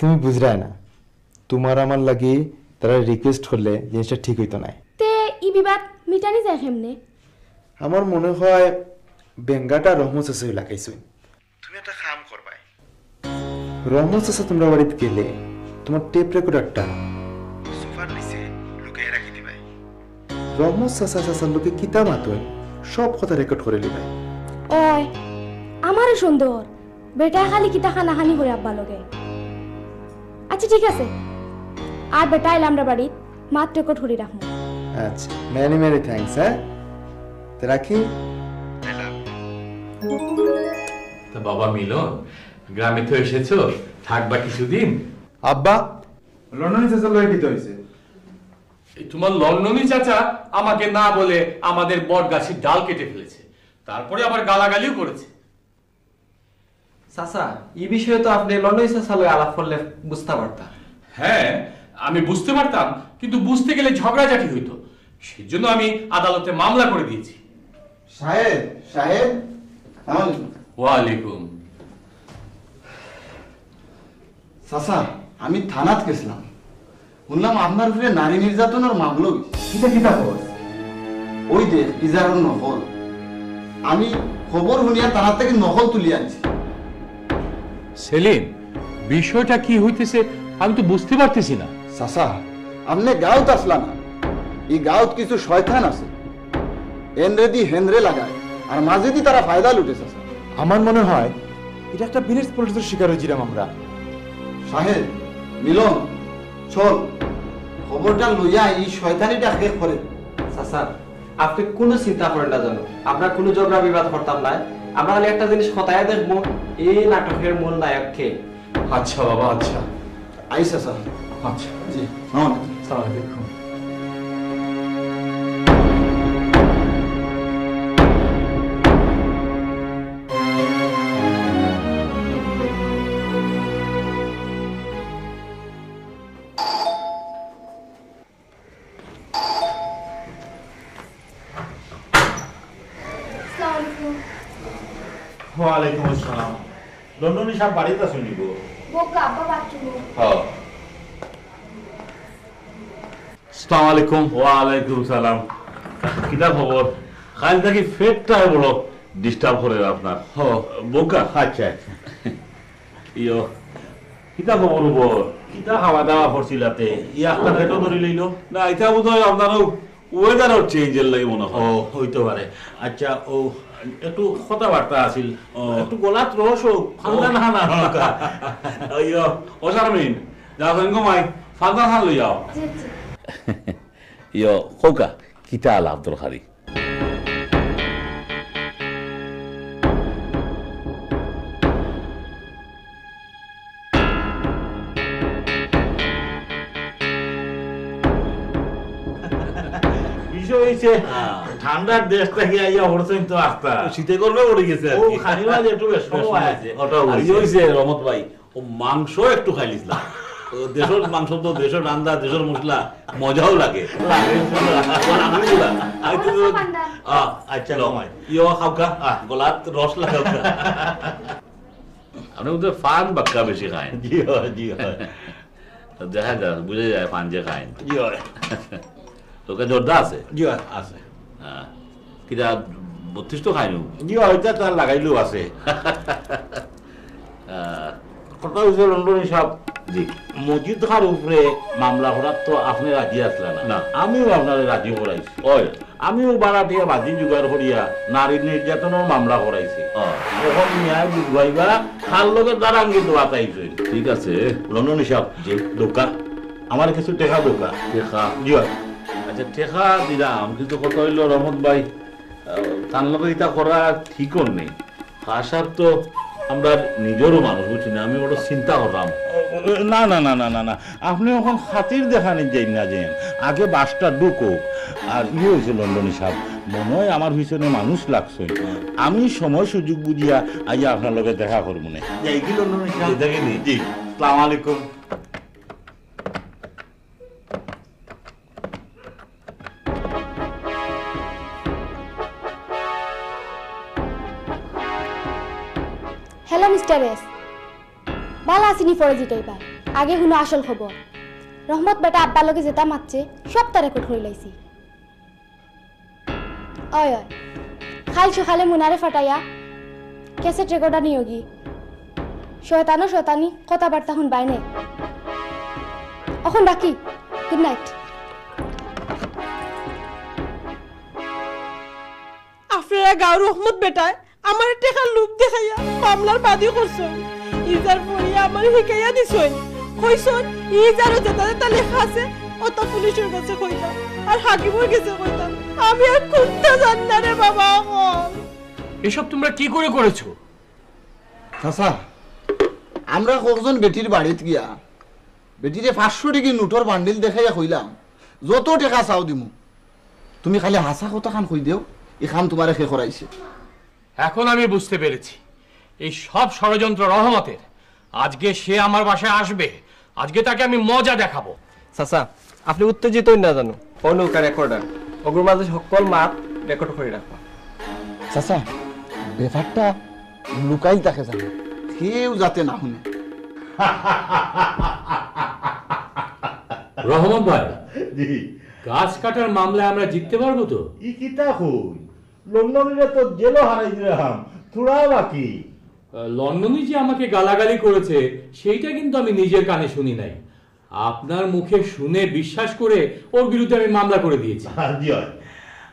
তুমি বুঝরাই না তোমার আমার লাগি তারা রিকোয়েস্ট করলে জিনিসটা ঠিক হইতো নাই তে ই বিবাদ মিটানি যায় কেমনে আমার মনে হয় বেঙ্গাটা রহমত আছে লাগাইছই তুমি একটা কাম করবাই রহমত আছে তোমরা বাড়িতে গেলে তোমার টেপ রেকর্ডারটা সোফার নিচে লুকিয়ে রাখি দিবাই রহমত সাসার লোকে কিতা মাতই সব কথা রেকর্ড করে লিবাই ওই আমারও সুন্দর বেটা খালি কিতা খানাখানি করে আব্বা লগে আচ্ছা ঠিক আছে আর বেটা এলাম আমরা বাড়ি মাত্র রেকর্ড করে রাখবো আচ্ছা মেনি মেনি থ্যাঙ্কস হ্যাঁ তো রাখি তা বাবা মিলন গ্রামে তো এসেছো থাকবা কিছুদিন আব্বা লন্ডনে চাচা লয়ে দিতে হইছে তোমার লন্ডনী চাচা আমাকে না বলে আমাদের বট গাছের ডাল কেটে ফেলেছে তারপরে আবার গালাগালিও করেছে চাচা এই বিষয়ে তো আপনি লন্ডন চাচা লয়ে আলাপ করলে বুঝতে পারতাম হ্যাঁ আমি বুঝতে পারতাম কিন্তু বুঝতে গেলে ঝগড়াঝাটি হইতো সেজন্য আমি আদালতে মামলা করে দিয়েছি সাহেব সাহেব ওয়ালাইকুম চাচা আমি থানাত গেছিলাম শুনলাম আপনার উপরে নারী নির্যাতনের মামলা কিতা কিতা খবর ওই যে ইজারর নকল আমি খবর শুনিয়া থানার থেকে নকল তুলি আনছি সেলিম বিষয়টা কি হইতেছে আমি তো বুঝতে পারতেছি না চাচা আপনি গাঁত আসলা না এই গাঁত কিছু শয়তান আছে এনরে দি হেনরে লাগায় আর মাঝে দি তারা ফায়দা লুটে চাচা আমার মনে হয় এটা একটা বিনেস পলিটিক্সের শিকার হয়েছিলাম আমরা সাহেব মিলন চল খবরটা লইয়া এই শয়তানিটা শেষ করে চাচা আপনি কোনো চিন্তা করেন না জানো আমরা কোনো ঝগড়া বিবাদ করতাম না আমরা খালি একটা জিনিস খতায় দেখবো এই নাটকের মূল নায়ক কে আচ্ছা বাবা আচ্ছা আইসা স্যার আচ্ছা জি সালাম আলাইকুম ওয়ালাইকুম আসসালাম লন্ডনী সাহেব বাড়িতে শুনি গো বোকা আব্বা বাথরুমে আসসালামু আলাইকুম ওয়ালাইকুম সালাম কিটা খবর কাল থেকে ফেটটা বড় ডিস্টার্ব করে আপনার বোকা আচ্ছা আচ্ছা ইয়ো কিটা খবর হবো কিটা খাওয়া দাওয়া করছিলাতে একটা ফেটও ধরে লইল না এটা বোধ হয় আপনারও ওয়েদারও চেঞ্জের লাগে মনে হয় হইতে পারে আচ্ছা ও একটু কথাবার্তা আছিল একটু গলাত রস হোক ফান্দান হানা ইয়ো ও শারমিন যাও গমাই ফান্দান হান লই যাও ইয়ো খোকা কিতা আলাপ দরকারি বিষয় হইছে ঠান্ডার দেশ থেকে আইয়া পড়ছেন তো আস্তা শীতে করবে পড়ে গেছে ও খানিমা যে একটু সময় আছে ওটা হইছে রহমত ভাই ও মাংস একটু খাইলিছিলাম দেশের মাংস তো দেশের রান্না দেশের মশলা মজাও লাগে আচ্ছা ইয়ো খাওকা গলাত রস লাগাও আপনি বোধহয় ফান বাক্কা বেশি খায় জি হয় জি হয় দেখা যায় বুঝে যায় ফান যে খায় জি হয় তোকে জোরদা আছে জি হয় আছে কিটা 32 তো খাইনু জি হয় এটা তার লাগাইলেও আছে কথা হয়েছে লন্ডনী সাহেব জি মসজিদ খার উপরে মামলা করার তো আপনি রাজি আসলেন না আমিও আপনার রাজি করাইছি ওই আমিও বাড়াটিয়া বাজি জোগাড় করিয়া নারী নির্যাতনের মামলা করাইছি এখন ন্যায় বুঝবাইবা খাল লোকের দাঁড়াঙ্গি তো বাতাইছে ঠিক আছে লন্ডনী সাহেব জি দোকা আমার কিছু টেকা দোকা টেকা জি আচ্ছা টেকা দিলাম কিন্তু কথা হইল রহমত ভাই তার লোক এটা করা ঠিক নেই খাসাব তো আমরা নিজেরও মানুষ বুঝছি না, আমি ওটা চিন্তা করলাম। না না না না না না, আপনি এখন খাতির দেখানি যাই না যেন, আগে বাসটা ঢুকো। আর ইয়ে হয়েছে লন্ডনী সাহেব, মনে হয় আমার পিছনে মানুষ লাগছে, আমি সময় সুযোগ বুঝিয়া আইয়া আপনার লগে দেখা করবো না। যাই কি লন্ডনী সাহেব? দেখেনি জি, আসসালামু আলাইকুম। হ্যালো মিস্টার এস, ভালো আসিনি ফরজিটাই ভাই। আগে শুনো আসল খবর। রহমত বেটা আব্বার লগে যেটা মারছে সব তার রেকর্ড হয়ে লাইছি। অয় অয় খাল সকালে মুনারে ফাটাইয়া ক্যাসেট রেকর্ডার নিয়োগী শয়তানো শয়তানি কথাবার্তা শুন বাইনে। এখন রাখি, গুড নাইট। আপনারা গাঁও রহমত বেটায় আমার টেকার লুপ দেখাইয়া মামলার বাদী করছেন। ইজার পরে আমার শিকাইয়া দিছেন, কইছেন ইজারও যেটা যেটা লেখা আছে ওটা পুলিশের কাছে কইতাম আর হাকিমের কাছে কইতাম। আমি আর কোনটা জানি না রে বাবা। এসব তোমরা কি করে করেছো? আচ্ছা, আমরা কয়েকজন বেটির বাড়িতে গিয়া বেটিরে 500 টাকা নোটর বান্ডিল দেখাইয়া কইলাম যত টাকা চাও দিমু, তুমি খালি হাসা কথা খান কই দেও, এখান তোমারে শেষ করাইছে। এখন আমি বুঝতে পেরেছি এই সব ষড়যন্ত্র রহমতের। আজকে সে আমার বাসায় আসবে, আজকে তাকে আমি মজা দেখাবো। চাচা আপনি উত্তেজিত না জানো, ও নৌকা রেকর্ডার ওগুলোর মাঝে সকল মাপ রেকর্ড করে রাখবা। চাচা ব্যাপারটা লুকাই তাকে জানো, কেউ যাতে না শুনে। রহমত ভাই, গাছ কাটার মামলায় আমরা জিততে পারবো তো? ই কিতা কই, লন্ডনে তো জেলও হারাই দিলাম, থোড়া বাকি। লন্ডনে যে আমাকে গালাগালি করেছে সেইটা কিন্তু আমি নিজের কানে শুনি নাই, আপনার মুখে শুনে বিশ্বাস করে ওর বিরুদ্ধে আমি মামলা করে দিয়েছি।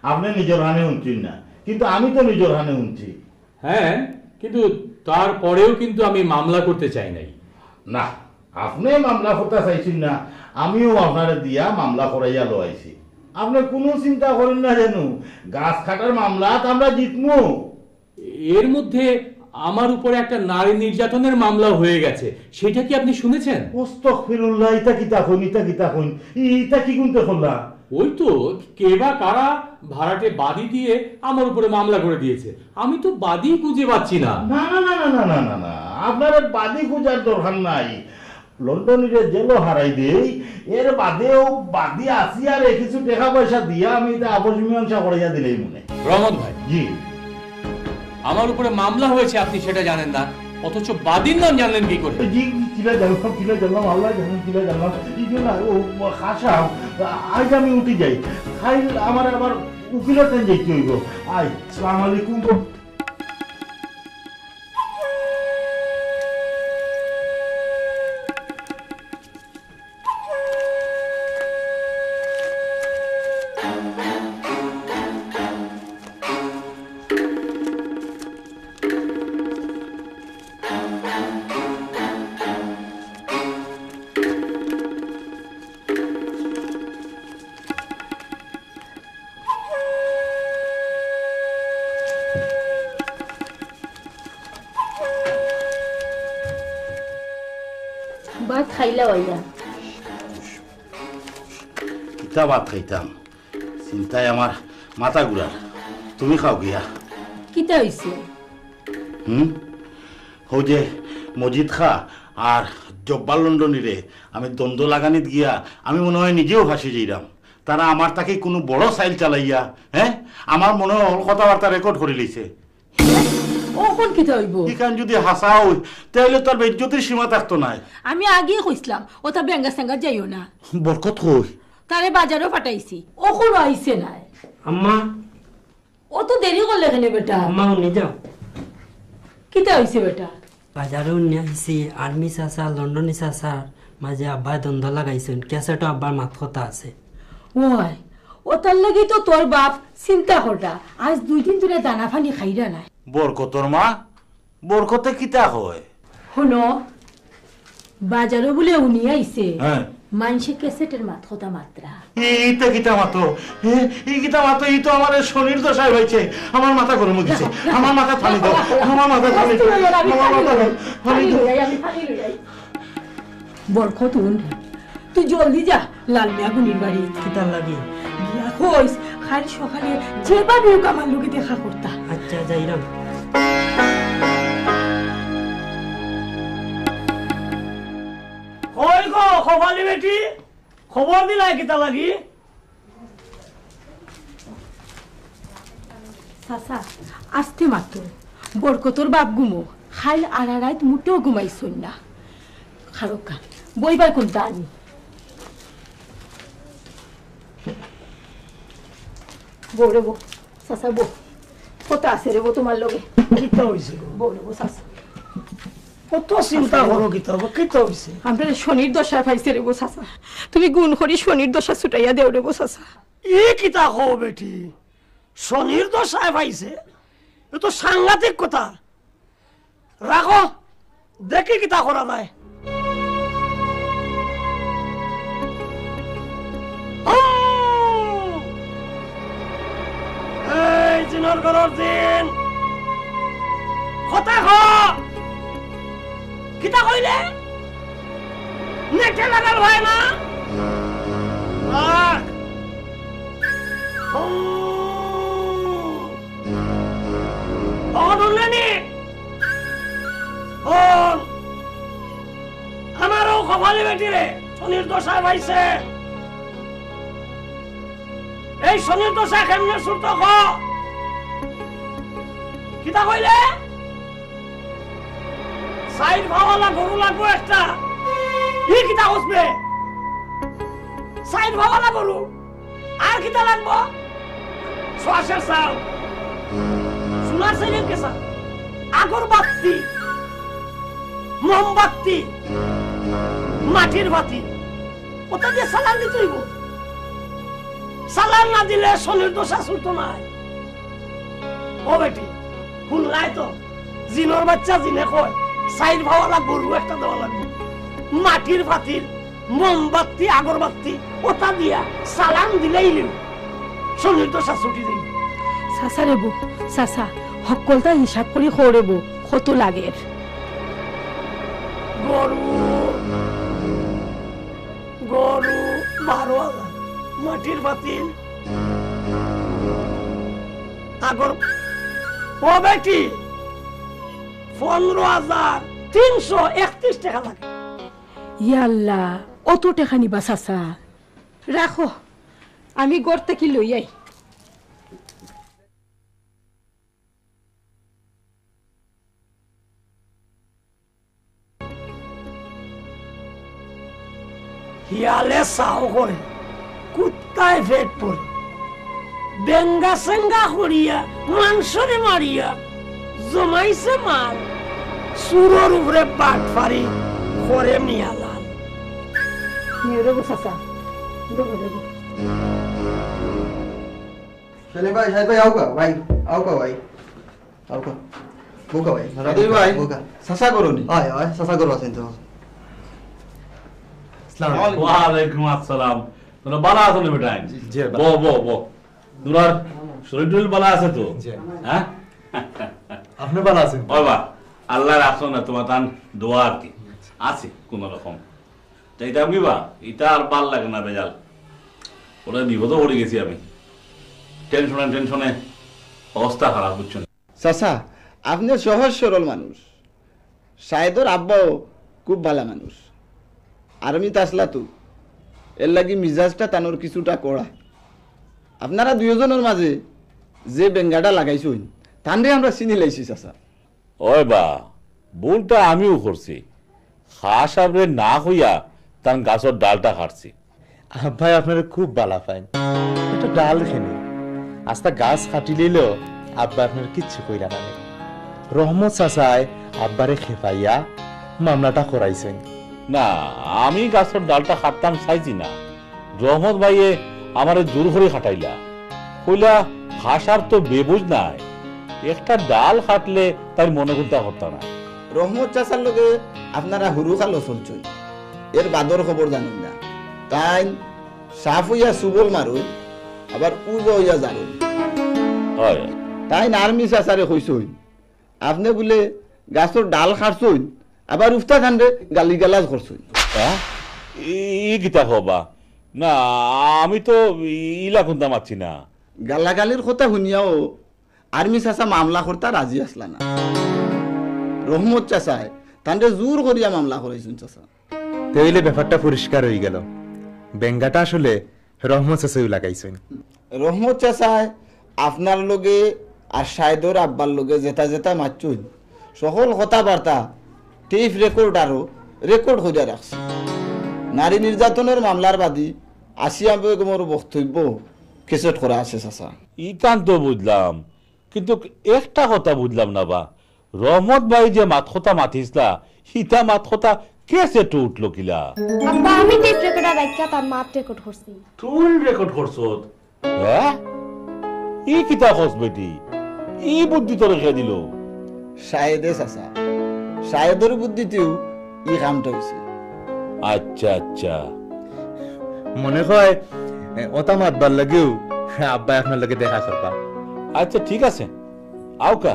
আপনি নিজের হানে উঠছেন না, কিন্তু আমি তো নিজের হানে উঠছি। হ্যাঁ, কিন্তু তারপরেও কিন্তু আমি মামলা করতে চাই নাই। না, আপনি মামলা করতে চাইছেন না, আমিও আপনারে দিয়া মামলা করাইয়া লইছি। আপনি কোনো চিন্তা করেন না, জানো গাছ কাটার মামলা আমরা জিতমু। এর মধ্যে আমার উপরে একটা নারী নির্যাতনের মামলা হয়ে গেছে, সেটা কি আপনি শুনেছেন? আস্তাগফিরুল্লাহ, ইতা কিতা কইন, ইতা কিতা কইন, ইতা কি গুনতে করলা? ওই তো কে বা কারা ভাড়াটে বাদী দিয়ে আমার উপরে মামলা করে দিয়েছে, আমি তো বাদী খুঁজে পাচ্ছি না। না না না না না না না, আপনার বাদী খোঁজার দরকার নাই। লন্ডনের জেল হারাই দেই, এর বাদেও বাদী আসি আর কিছু টাকা পয়সা দিয়া আমি এটা আপোষ মীমাংসা করাইয়া দিলেই মনে। রহমত ভাই, জি, আমার উপরে মামলা হয়েছে আপনি সেটা জানেন না, অথচ বাদীর নাম জানলেন কি করে? জি, কিলা জানলাম আল্লাহ জানেন, কিলা জানলাম। এই জন্য খাসা আজ আমি উঠে যাই, খাই আমার আবার উকিলের ট্রেন যাইতে হইব। আই আসসালামু আলাইকুম। ভাত খাইলা হইয়া? কিতা ভাত খাইতাম, চিন্তায় আমার মাথা ঘুরার। তুমি খাও গিয়া। কিতা হইছে? ও যে মজিদ খা আর জব্বার লন্ডনীরে আমি দ্বন্দ্ব লাগানিত গিয়া আমি মনে হয় নিজেও ভাসি যাইলাম। তারা আমার তাকে কোনো বড় সাইল চালাইয়া, হ্যাঁ, আমার মনে হয় কথাবার্তা রেকর্ড করে লইছে। ওখন কিতা হইব? ইখান যদি হাসা হই তাহলে তোর বেজ্জতির সীমা থাকতো না। আমি আগে কইছিলাম ওটা বেঙ্গা সেঙ্গা যাইও না। বরকত কই? তারে বাজারও পাঠাইছি, ওখন আইছে নাই। আম্মা, ও তো দেরি করলে কেন বেটা? আম্মা উনি যাও। কিতা হইছে বেটা? বাজারে উনি আইছি, আর্মি চাচা লন্ডনী চাচার মাঝে আব্বাই দ্বন্দ্ব লাগাইছেন, ক্যাসেটও আব্বার মাত কথা আছে। ওই ওটার লাগি তো তোর বাপ চিন্তা করটা আজ 2 দিন ধরে দানা পানি খাইরা নাই। বরকতর মা, বরকতে কিতা হয়? শুনো, বাজারও বলে উনি আইছে, মানুষে ক্যাসেটের মাত কথা মাত্রা এইটা গীতা মাতো এই গীতা মাতো এই তো আমার শনির দশায় হয়েছে আমার মাথা গরম হচ্ছে আমার মাথা ফানি দাও আমার মাথা ফানি দাও আমার মাথা ফানি দাও বরকতুন তুই জলদি যা লাল মিয়া গুনির বাড়ি কিতার লাগি গিয়া কইস কাল সকালে যেভাবে হোক আমার লোকে দেখা করতা। আচ্ছা যাইরাম। কই গো খোপালি বেটি খবর দিলাই কিতা লাগি? চাচা আস্তে মাত্র বরকতর বাপ ঘুমো খাইল আড়াড়াইত মুটেও ঘুমাইছই না খারকা বইবার কোন দানি বউ রে বউ চাচা বউ কত আছে রে বউ তোমার লগে কিতা হইছে গো? বউ রে বউ চাচা কত চিন্তা করো কিতা কিতা হইছে? আমরা শনির দশা পাইছে রে বউ চাচা তুমি গুণ করি শনির দশা ছুটাইয়া দেও রে বউ চাচা। ই কিতা কো বেটি শনির দশায় পাইছে? এ তো সাংঘাতিক কথা। রাখো দেখি কিতা করা যায়। এই জিনর ঘরের দিন কথা ক কিতা কইলে নেটে লাগাল হয় না? আমারও কপালে বেটি রে শনির দশায় পাইছে। এই শনির দশা কেমনে সুরত কিতা কইলে? সাইড ভাওয়ালা গরু লাগবো একটা। ই কিতা হসবে? সাইড ভাওয়ালা গরু আর কিতা লাগবো? শ্বাসের চাল সোনার চাইলেন কেসা আগরবাতি মোমবাতি মাটির বাতি ওটা দিয়ে সালান দিতে হইব। সালান না দিলে শনির দশা ছুটতো নাই। ও বেটি শুনলাই তো জিনর বাচ্চা জিনে কয় সাইড ভাওয়ালা গরু একটা দেওয়া লাগবে। মাটির বাতির মোমবাতি আগরবাতি ওটা দিয়া সালান দিলেই শনির দশা ছুটি যাইব। চাচা রে বউ চাচা সকলটা হিসাব করে খরে বউ কত লাগে? গরু গরু 12,000 মাটির বাতিল আগর ও বেটি 15,331 টাকা লাগে। ইয়াল্লা অত টাকা নিবা চাচা? রাখো আমি গড় থেকে লই আই। হিয়ালে চাও করে কুত্তায় ফেট পড়ে বেঙ্গা সেঙ্গা করিয়া মাংসরে মারিয়া জমাইছে মাল সুরর উপরে বাট ফারি করে মিয়ালাল। चले भाई शायद भाई आओगा भाई आओगा भाई आओगा बोका भाई राधे भाई बोका ससा करो नी आय आय ससा करो आसें तो अस्सलाम वालेकुम अस्सलाम। তোরা ভালো আছো না বেটা? জি বো বো বো তোর শরীর টরীর ভালো আছে তো? হ্যাঁ আপনি ভালো আছেন? ও বাবা আল্লাহর রাখছো না তোমার তান দোয়া আর কি আছে কোন রকম। তাইটা আমি বা এটা আর ভাল লাগে না বেজাল ওরা বিপদে পড়ে গেছি আমি। টেনশনে অবস্থা খারাপ বুঝছেন। চাচা আপনি সহজ সরল মানুষ, সাহেদর আব্বাও খুব ভালো মানুষ। আর্মিতে আসলা তো এর লাগি মিজাজটা তানোর কিছুটা করা। আপনারা দুইজনের মাঝে যে বেঙ্গাটা লাগাইছুন তানরে আমরা চিনি লাইছি চাচা। ওই বা ভুলটা আমিও করছি, খাস আপনি না হইয়া তার গাছের ডালটা কাটছি। আব্বাই আপনারা খুব বালা পাইন, এটা ডাল খেনে আস্তা গাছ কাটিলেও আব্বা আপনার কিচ্ছু কইরা না। রহমত চাচায় আব্বারে খেপাইয়া মামলাটা করাইছেন। না আমি গাছের ডালটা কাটতাম চাইছি না, রহমত ভাইয়ে আমারে জোর করে খাটাইলা। কইলা খাসার তো বেবুজ নাই, একটা ডাল কাটলে তার মনে করতে হতো না। রহমত চাচার লগে আপনারা হুরু খালো চলছই, এর বাদর খবর জানেন না। তাই সাফ হইয়া সুবল মারুই আবার উজো হইয়া যারুই হয় তাই আর্মি চাচারে কইছই আপনি বলে গাছর ডাল খাড়ছই আবার উফতা খান্ডে গালি গালাজ করছই ই গীতা হবা না আমি তো ইলা খুনতে মারছি না গালাগালির কথা শুনিয়াও আর্মি চাচা মামলা করতে রাজি আসলা না রহমত চাচায় তান্ডে জোর করিয়া মামলা করাইছেন চাচা তাইলে ব্যাপারটা পরিষ্কার হয়ে গেল বেঙ্গাটা আসলে রহমত চাচাই লাগাইছেন রহমত চাচায় আপনার লগে আর সাইদর আব্বার লগে যেটা যেটা মারছুন সকল কথাবার্তা টেপ রেকর্ড আরো রেকর্ড হইয়া রাখছে নারী নির্যাতনের মামলার বাদী আসিয়া বেগমের বক্তব্য কেসেট করা আছে চাচা ইতান তো বুঝলাম কিন্তু একটা কথা বুঝলাম না বা রহমত ভাই যে মাত কথা মাতিসলা ইতা মাত কথা কেসে তো উঠলো কিলা আব্বা আমি টেপ রেকর্ডার রাখা তার মাত রেকর্ড করছি তুই রেকর্ড করছত হ্যাঁ ই কিতা খস বেটি ই বুদ্ধি তো রেখে দিল শায়েদে চাচা শায়েদের বুদ্ধিতেও ই কামটা হয়েছে আচ্ছা আচ্ছা মনে হয় ওটা মাতবার লাগেও আব্বা আপনার লগে দেখা করবা আচ্ছা ঠিক আছে আউকা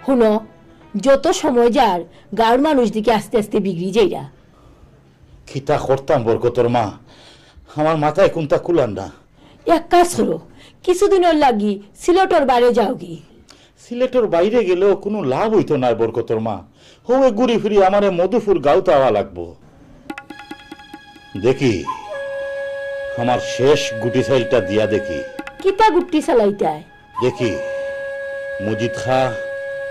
শুনো যত সময় যার গাঁর মানুষ দিকে আস্তে আস্তে বিগড়ি যাইরা খিতা করতাম বরকতর মা আমার মাথায় কোনটা কুলান না এক কাজ করো কিছুদিনের লাগি সিলেটর বাইরে যাও কি সিলেটের বাইরে গেলেও কোনো লাভ হইতো না বরকতর মা হোয়ে ঘুরি ফিরি আমারে মধুপুর গাঁওতে আওয়া লাগবো দেখি আমার শেষ গুটি সাইলটা দিয়া দেখি কিতা গুটি চালাইতায় দেখি মজিদ খা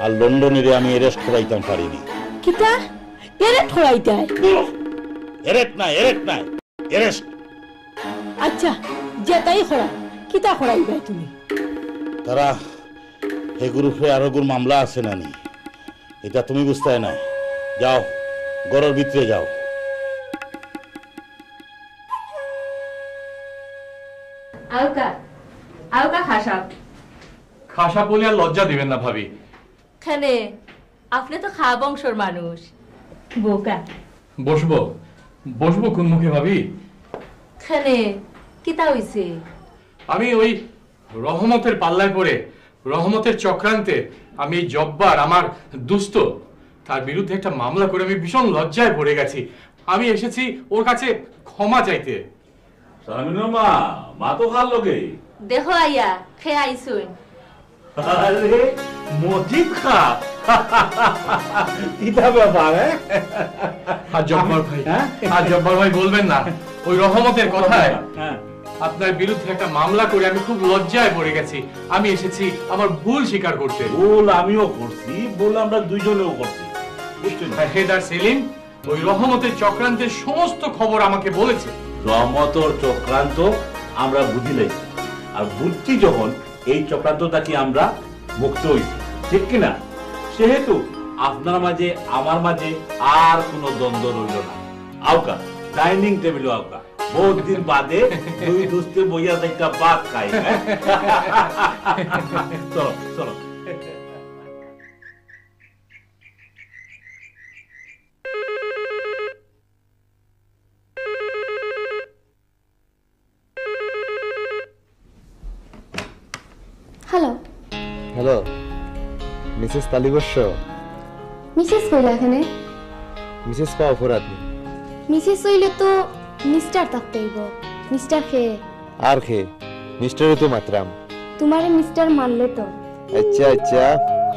আর লন্ডনের আমি এরেস্ট করাইতাম পারিনি কিতা এরে ঠড়াইতায় এরেস্ট নাই এরেস্ট আচ্ছা যেটাই খরা কিতা খরাইবে তুমি তারা হে গ্রুপে আরো গুর মামলা আছে নানি এটা তুমি বুঝতে না যাও গড়ের ভিতরে যাও আউকা খাসাব খাসা বলে আর লজ্জা দিবেন না ভাবি খানে আপনি তো খা বংশর মানুষ বোকা বসবো বসবো কোন মুখে ভাবি খানে কিতা হইছে আমি ওই রহমতের পাল্লায় পড়ে রহমতের চক্রান্তে আমি জব্বার আমার দুস্থ তার বিরুদ্ধে একটা মামলা করে আমি ভীষণ লজ্জায় পড়ে গেছি আমি এসেছি ওর কাছে ক্ষমা চাইতে মা তো ভাল লগে দেখো আইয়া খে আইসুন আরে মজিদ খা ইটা ব্যাপার আর জব্বার ভাই আর জব্বার ভাই বলবেন না ওই রহমতের কথায় আপনার বিরুদ্ধে একটা মামলা করে আমি খুব লজ্জায় পড়ে গেছি আমি এসেছি আমার ভুল স্বীকার করতে ভুল আমিও করছি ভুল আমরা দুইজনেও করছি হেদার সেলিম ওই রহমতের চক্রান্তের সমস্ত খবর আমাকে বলেছে রহমতর চক্রান্ত আমরা বুঝি লাইছি আর বুঝছি যখন এই চক্রান্তটা কি আমরা মুক্ত হইছি ঠিক কিনা সেহেতু আপনার মাঝে আমার মাঝে আর কোনো দ্বন্দ্ব রইল না আউকা ডাইনিং টেবিল আউকা বহুত দিন বাদে দুই দুস্তে বইয়া একটা ভাত খাই চলো চলো হ্যালো হ্যালো মিসেস তালিবর্ষ মিসেস কইলা এখানে মিসেস কা অপরাধ মিসেস হইলে তো মিস্টার থাকতে হইব মিস্টার খে আর খে মিস্টারে তো মাত্রাম তোমারে মিস্টার মানলে তো আচ্ছা আচ্ছা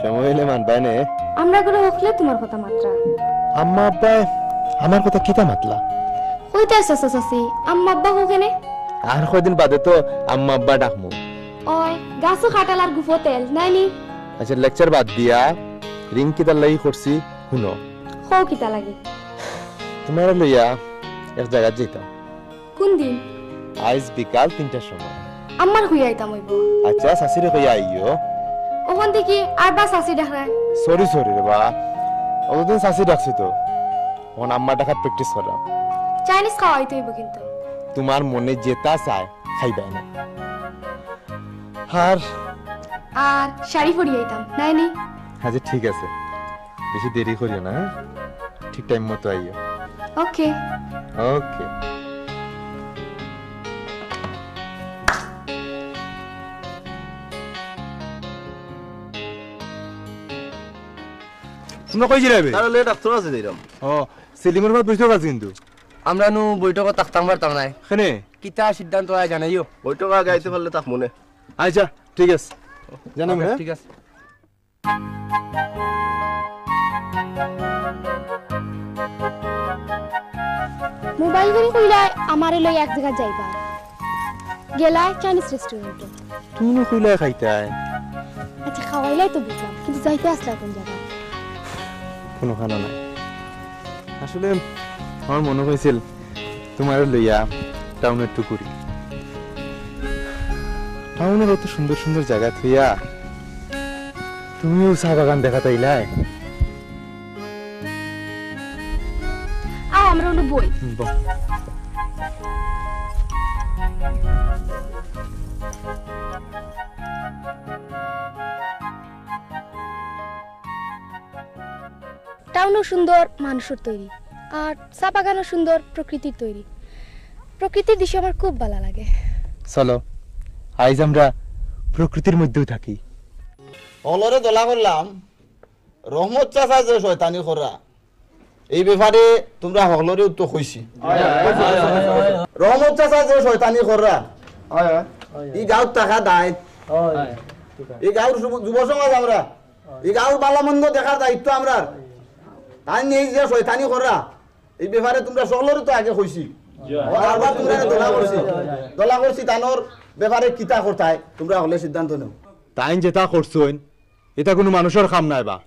সময় হইলে মানবাই নে আমরা করে হকলে তোমার কথা মাত্রা আম্মা আব্বা আমার কথা কিতা মাতলা কইতে আসছ সসি আম্মা আব্বা হোকেনে আর কয়দিন বাদে তো আম্মা আব্বা ডাকমু ওই গাছও খাটাল আর গুফো তেল নাইনি আচ্ছা লেকচার বাদ দিয়া রিং কিতা লাগি করছি শুনো হো কিতা লাগে তোমার লইয়া এক জায়গা যেতাম কোন দিন আজ বিকাল 3টার সময় আমার হইয়া আইতাম হইব আচ্ছা শাশুড়ি কইয়া আইও ও ওখান থেকে আর বা চাষি দেখায় সরি রে বা অতদিন শাসি ডাকছি তো এখন আম্মা ডাকাত প্র্যাকটিস করাম চাইনিজ খাওয়াইতে হইব কিন্তু তোমার মনে যেটা চায় খাইবাই না আর আর শাড়ি পরিয়ে আইতাম নাই নি আচ্ছা ঠিক আছে বেশি দেরি করিও না হ্যাঁ? ঠিক টাইম মতো আইও ওকে ওকে তোমরা কই যাবে তাহলে ডাক্তার আছে দিলাম ও সেলিমের বাদ বৈঠক আছে কিন্তু আমরা নু বৈঠক থাকতাম পারতাম নাই কেনে কিতা সিদ্ধান্ত আয় জানাইও বৈঠক গাইতে পারলে তাক মনে আচ্ছা ঠিক আছে জানাম হ্যাঁ ঠিক আছে মোবাইল করে কইলাই আমারে লই এক জায়গা যাইবা গেলাই চাইনিজ রেস্টুরেন্টে তুমি কইলা খাইতাই আচ্ছা খাওয়াইলাই তো বুঝলাম কিন্তু যাইতে আসলা কোন জায়গা কোনো খানা নাই আসলে আমার মনে হয়েছিল তোমার লইয়া টাউনের টুকুরি টাউনের এত সুন্দর সুন্দর জায়গা থইয়া তুমিও চা বাগান দেখা তাইলাই আমরা হলো বই টাউনও সুন্দর মানুষের তৈরি আর চা বাগানও সুন্দর প্রকৃতির তৈরি প্রকৃতির দৃশ্য আমার খুব ভালো লাগে চলো আজ আমরা প্রকৃতির মধ্যেও থাকি অলরে দলা করলাম রহমত চাচা যে শয়তানি করা এই ব্যাপারে তোমরা হলরে তো কইছি রহমত চাচা যে শয়তানি করা এই গাঁত টাকা দায় এই গাঁর যুব সমাজ আমরা এই গাঁর ভালো মন্দ দেখার দায়িত্ব আমরা তাই নিয়ে যে শয়তানি করা এই ব্যাপারে তোমরা সকলের তো আগে কইছি বারবার তোমরা দলা করছি তানোর ব্যাপারে কিতা করতাই তোমরা হলে সিদ্ধান্ত নাও তাইন যেটা করছইন এটা কোনো মানুষের কাম নাই বা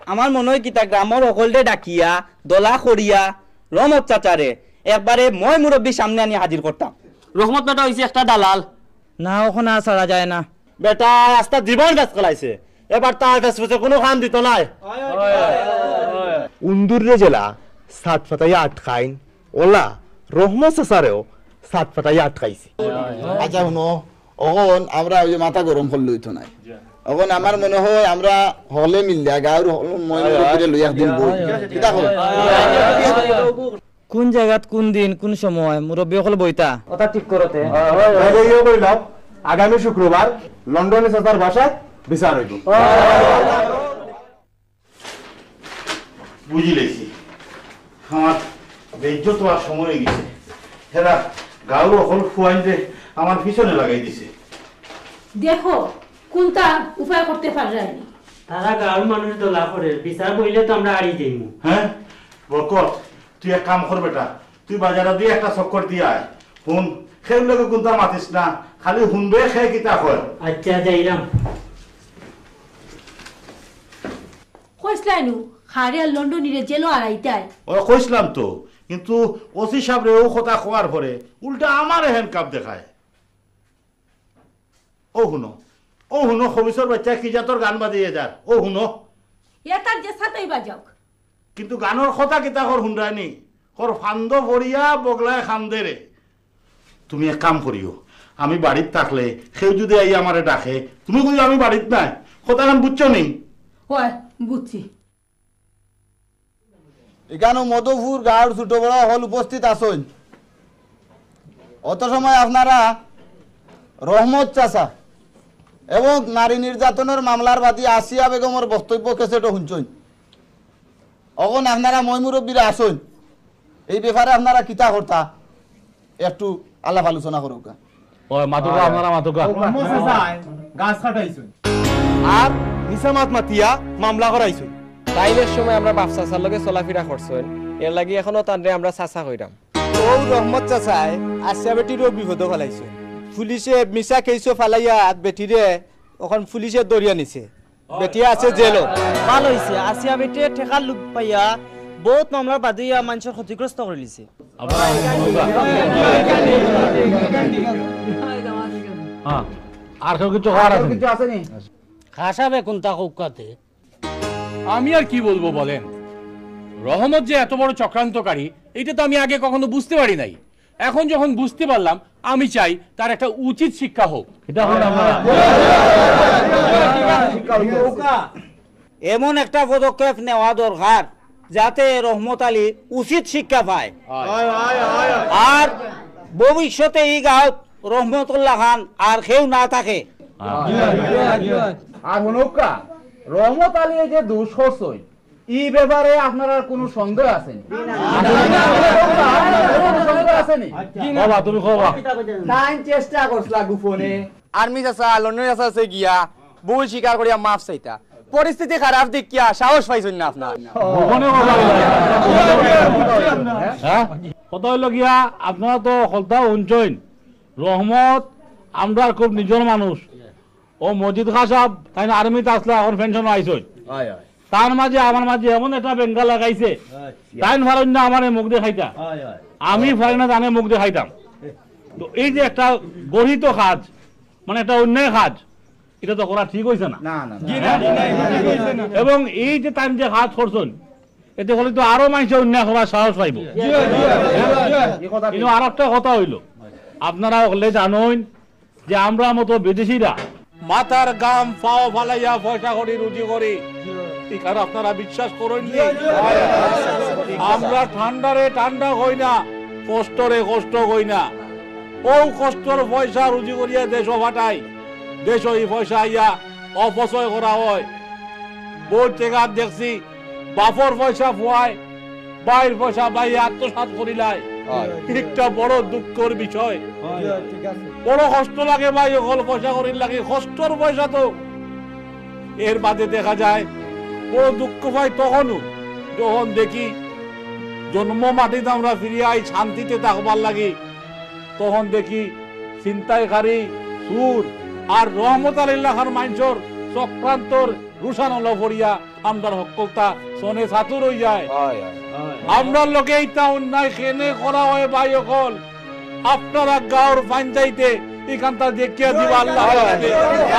আমার মনে হয় কিতা গ্রামের সকলরে ডাকিয়া দলা করিয়া রহমত চাচারে একবারে মই মুরব্বীর সামনে আনি হাজির করতাম রহমত বেটা হইছে একটা দালাল না ওখানে ছাড়া যায় না বেটা রাস্তা জীবন বেচ কলাইছে এবার তার ফেসবুকে কোনো কাম দিত নাই উন্দুরে জেলা সাত ফাটাইয়া আটকাইন ওলা রহমত চাচারেও সাত ফাটাইয়া আটকাইছে আচ্ছা শুনো অখন আমরা ওই মাথা গরম করলে হইতো নাই এখন আমার মনে হয় আমরা হলে মিললে গাঁর মহিলা লই একদিন বই কিতা কও কোন জায়গাত কোন দিন কোন সময় মুরব্বী সকল বইতা ওটা ঠিক করতে কইলাম আগামী শুক্রবার লন্ডনে চাচার বাসায় বিচার হইব বুঝি লেছি আমার বেজ্জত হওয়ার সময় হয়ে গেছে হেরা গাঁর অকল ফুয়াইন যে আমার পিছনে লাগাই দিছে দেখো কোনটা উপায় করতে পারলানি তারা গাঁর মানুষ দোলা করে বিচার বইলে তো আমরা আড়ি যাইমু হ্যাঁ বরকত তুই এক কাম কর বেটা তুই বাজারে দিয়ে একটা চক্কর দিয়ে আয় শুন সেই লোকে কোনটা মাতিস না খালি শুনবে সেই কিতা হয় আচ্ছা যাইলাম কইসলাইনু খারিয়া লন্ডনিরে জেলো আড়াইতাই ও কইছিলাম তো কিন্তু ওসি সাহেব রে ও কথা কোয়ার পরে উল্টা আমার হ্যান্ড কাপ দেখায় ও হুনো খবিসর বাচ্চা কি জাতর গান বাজিয়ে যার ও হুনো এটার যে সাথেই বাজাওক কিন্তু গানের কথা কিতা কর হুন্ডায়নি কর ফান্দ ভরিয়া বগলায় খান্দে রে তুমি এক কাম করিও আমি বাড়িত থাকলে সেও যদি আই আমারে ডাকে তুমি কই আমি বাড়িত নাই কথা গান বুঝছো নি হয় বুঝছি এখানে মধুপুর গাঁর ছোট বড় হল উপস্থিত আসুন অত সময় আপনারা রহমত চাচা এবং নারী নির্যাতনের মামলার বাদী আসিয়া বেগমের বক্তব্য কেসেটো শুনছেন এখন আপনারা মই মুরব্বীরা আসুন এই ব্যাপারে আপনারা কিতা করতা একটু আলাপ আলোচনা করুক গাছ কাটাইছুন আর নিসামাত মাতিয়া মামলা করাইছুন তাইলের সময় আমরা বাপ চাচার লগে চলাফেরা করছেন এর লাগি এখনো তানরে আমরা চাচা কইরাম ও রহমত চাচাই আসিয়া বেটিরও বিপদ ফেলাইছে পুলিশে মিছা কেইছো ফালাইয়া বেটিরে এখন পুলিশে দরিয়া নিছে বেটিয়া আছে জেলত ভাল হইছে আসিয়া বেটিয়ে ঠেকার লোক পাইয়া বহুত মামলার বাদিয়া মানুষের ক্ষতিগ্রস্ত করে লিছে আর কেউ কিছু আছে নি খাসাবে কোনটা কৌকাতে আমি আর কি বলবো বলেন, রহমত যে এত বড় চক্রান্তকারী এটা তো আমি আগে কখনো বুঝতে পারি নাই। এখন যখন বুঝতে পারলাম, আমি চাই তার একটা উচিত শিক্ষা হোক। এটা হলো এমন একটা পদক্ষেপ নেওয়া দরকার যাতে রহমত আলী উচিত শিক্ষা পায়, আর ভবিষ্যতে এই গাঁৱত রহমতুল্লাহ খান আর কেউ না থাকে। আর হনুকা রহমত আলী যে দোষ করছই এই ব্যাপারে আপনার আর কোনো সন্দেহ আছে নি? বাবা তুমি কবা তাই চেষ্টা করছলা গোপনে আর্মি চাচা লন্ডন চাচা আছে গিয়া ভুল স্বীকার করিয়া মাফ চাইতা, পরিস্থিতি খারাপ দেখিয়া সাহস পাইছেন না আপনার? কত হইল গিয়া আপনারা তো কথা শুনছেন, রহমত আমরা খুব নিজের মানুষ। ও মজিদ খা সাহেব তাই আর্মিতে আসলে এখন পেনশন আইসই, তার মাঝে আমার মাঝে এমন একটা বেঙ্গা লাগাইছে তাই ভালো না আমার মুখ দেখাইতা, আমি পারি না জানে মুখ দেখাইতাম। তো এই যে একটা গরিত কাজ, মানে একটা অন্যায় কাজ, এটা তো করা ঠিক হয়েছে না। এবং এই যে তাই যে কাজ করছেন এতে হলে তো আরো মানুষ অন্যায় করার সাহস পাইব। কিন্তু আর একটা কথা হইল, আপনারা হলে জানেন যে আমরা মতো বিদেশিরা মাথার গাম পাও ফালাইয়া পয়সা করি রুজি করি, এখানে আপনারা বিশ্বাস করেন আমরা ঠান্ডারে ঠান্ডা হই না, কষ্টরে কষ্ট হই না। ও কষ্টর পয়সা রুজি করিয়া দেশ ফাটাই, দেশ এই পয়সা আইয়া অপচয় করা হয়। বহু জায়গা দেখছি বাপর পয়সা ফুয়ায়, বাইর পয়সা বাইরে আত্মসাৎ করিলাই, একটা বড় দুঃখের বিষয়। বড় কষ্ট লাগে ভাই, অকল পয়সা করির লাগে, কষ্টর পয়সা তো। এর বাদে দেখা যায় বড় দুঃখ পাই তখনও যখন দেখি জন্ম মাটিতে আমরা ফিরিয়ে আই শান্তিতে থাকবার লাগি, তখন দেখি ছিনতাইকারী সুর আর রহমত আলিল্লাহর মানুষের চক্রান্তর রুশান লফরিয়া আমরা হকলতা সনে ছাতুর হয়ে যায়। আমরা লোকে এইটা অন্যায় কেনে করা হয় ভাই অকল, আপনারা গাঁর পাঞ্চাইতে এখানটা দেখিয়া দিবা আল্লাহ,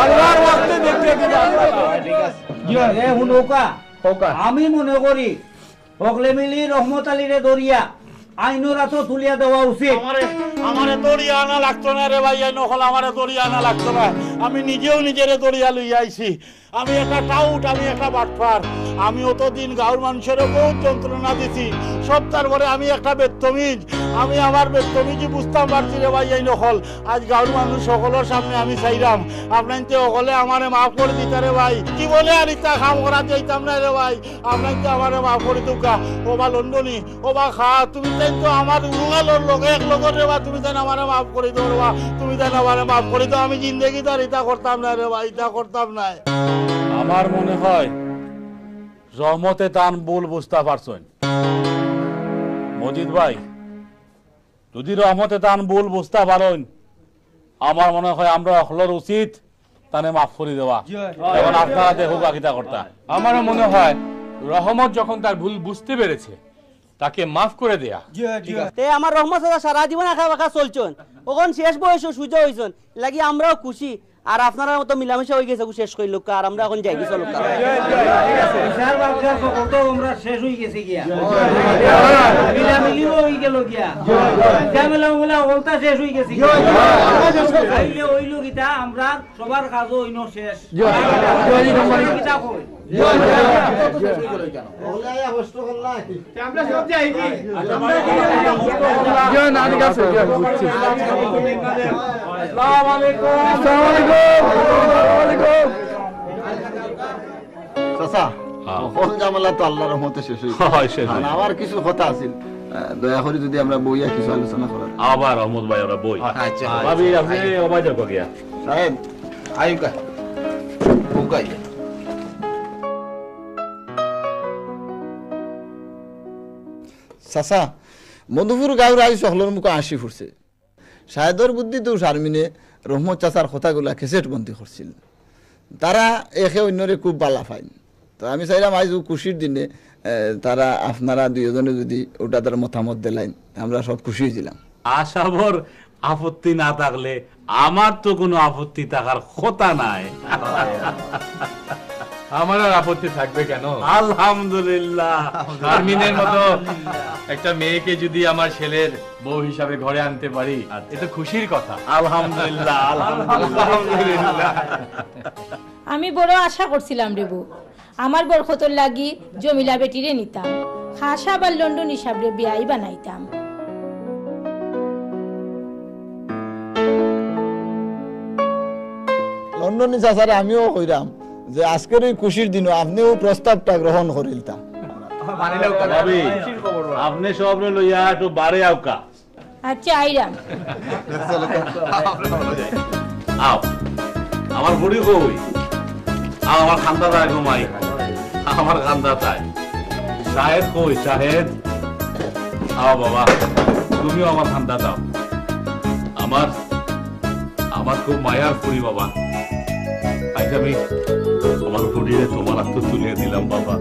আল্লাহর ওয়াস্তে দেখিয়া দিবা। আমি মনে করি সকলে মিলি রহমত আলীরে দরিয়া আইনরা তো তুলিয়া দেওয়া উচিত। আমারে দড়িয়া আনা লাগতো না রে ভাই, নকল আমারে দড়িয়া আনা লাগতো না, আমি নিজেও নিজেরে দড়িয়া লইয়া আইছি। আমি একটা টাউট, আমি একটা বাটপার, আমি অতদিন গাঁর মানুষের বহুত যন্ত্রণা দিছি, সব তারপরে আমি একটা বেত্তমিজ, আমি আমার বেত্তমিজি বুঝতাম পারছি রে ভাই এই নকল। আজ গাঁর মানুষ সকলের সামনে আমি চাইলাম আপনাকে সকলে আমারে মাফ করে দিতে রে ভাই, কি বলে আর ইটা কাম করা যাইতাম না রে ভাই, আপনাকে আমারে মাফ করে দুকা। ও বা লন্ডনী, ও বা খা, তুমি তাই তো আমার উঙ্গালোর লোক এক লগর রে বা, তুমি তাই আমারে মাফ করে দাও রে বা, তুমি তাই আমারে মাফ করে দাও। আমি জিন্দগি তার ইটা করতাম না রে ভাই, ইটা করতাম না। আমার মনে হয় রহমতে তান ভুল বুঝতে পারছেন মজিদ ভাই, যদি রহমতে তান ভুল বুঝতে পারেন আমার মনে হয় আমরা হলোর উচিত তানে মাফ করে দেওয়া, এবং আপনারা দেখো বাকিটা করতা। আমারও মনে হয় রহমত যখন তার ভুল বুঝতে পেরেছে তাকে মাফ করে দেয়া। আমার রহমত সারা জীবন একা একা চলছেন, ওখান শেষ বয়স সুযোগ হয়েছেন লাগি আমরাও খুশি, আর আপনারা মতো মিলামিশা হয়ে গেছে শেষ করি লোক, আর আমরা এখন যাই গেছি লোক আমরা শেষ হয়ে গেছি গিয়া, মিলামিলি হয়ে গেল গিয়া, ঝামেলা ওলটা শেষ হয়ে গেছি হইল গীতা, আমরা সবার কাজও হইন শেষ। আমার কিছু কথা আছে, দয়া করে যদি আমরা বইয়া কিছু আলোচনা করেন। আবার রহমত ভাই ওরা বই ভাবি আপনি অবাই যাবো গিয়া সাহেব আয়ুকা বুকাই চাচা মধুপুর গাঁৱৰ আই সকলের মুখে হাসি ফুটছে। শাহেদর বুদ্ধি তো শারমিনে রহমত চাচার কথাগুলা কেসেট বন্দি করছিল, তারা একে অন্যরে খুব বালা পাইন। তো আমি চাইলাম আজ খুশির দিনে তারা আপনারা দুইজনে যদি ওটা তার মতামত দিলেন আমরা সব খুশি হয়েছিলাম। আশাবর আপত্তি না থাকলে আমার তো কোনো আপত্তি থাকার কথা নাই। আমার আর আপত্তি থাকবে কেন? আলহামদুলিল্লাহ। শারমিনের মতো একটা মেয়েকে যদি আমার ছেলের বউ হিসাবে ঘরে আনতে পারি, এটা খুশির কথা। আলহামদুলিল্লাহ, আলহামদুলিল্লাহ। আমি বড় আশা করছিলাম রে বউ, আমার বরকতর লাগি জমিলা বেটিরে নিতাম, খাসা বা লন্ডন হিসাবে বিয়াই বানাইতাম। লন্ডনে চাচারা আমিও কইরাম যে আজকের এই খুশির দিন আপনিও প্রস্তাবটা গ্রহণ করিলতা। আপনি সব লইয়া একটু বারে আউকা। আচ্ছা আইরাম। আও আমার বুড়ি কই? আমার খান্দা তাই ঘুমাই, আমার খান্দা তাই। শাহেদ কই? শাহেদ আও বাবা, তুমিও আমার খান্দা দাও। আমার আমার খুব মায়ার ফুরি বাবা। আজ আমি আমার বুড়িরে তোমার হাতে তুলে দিলাম বাবা।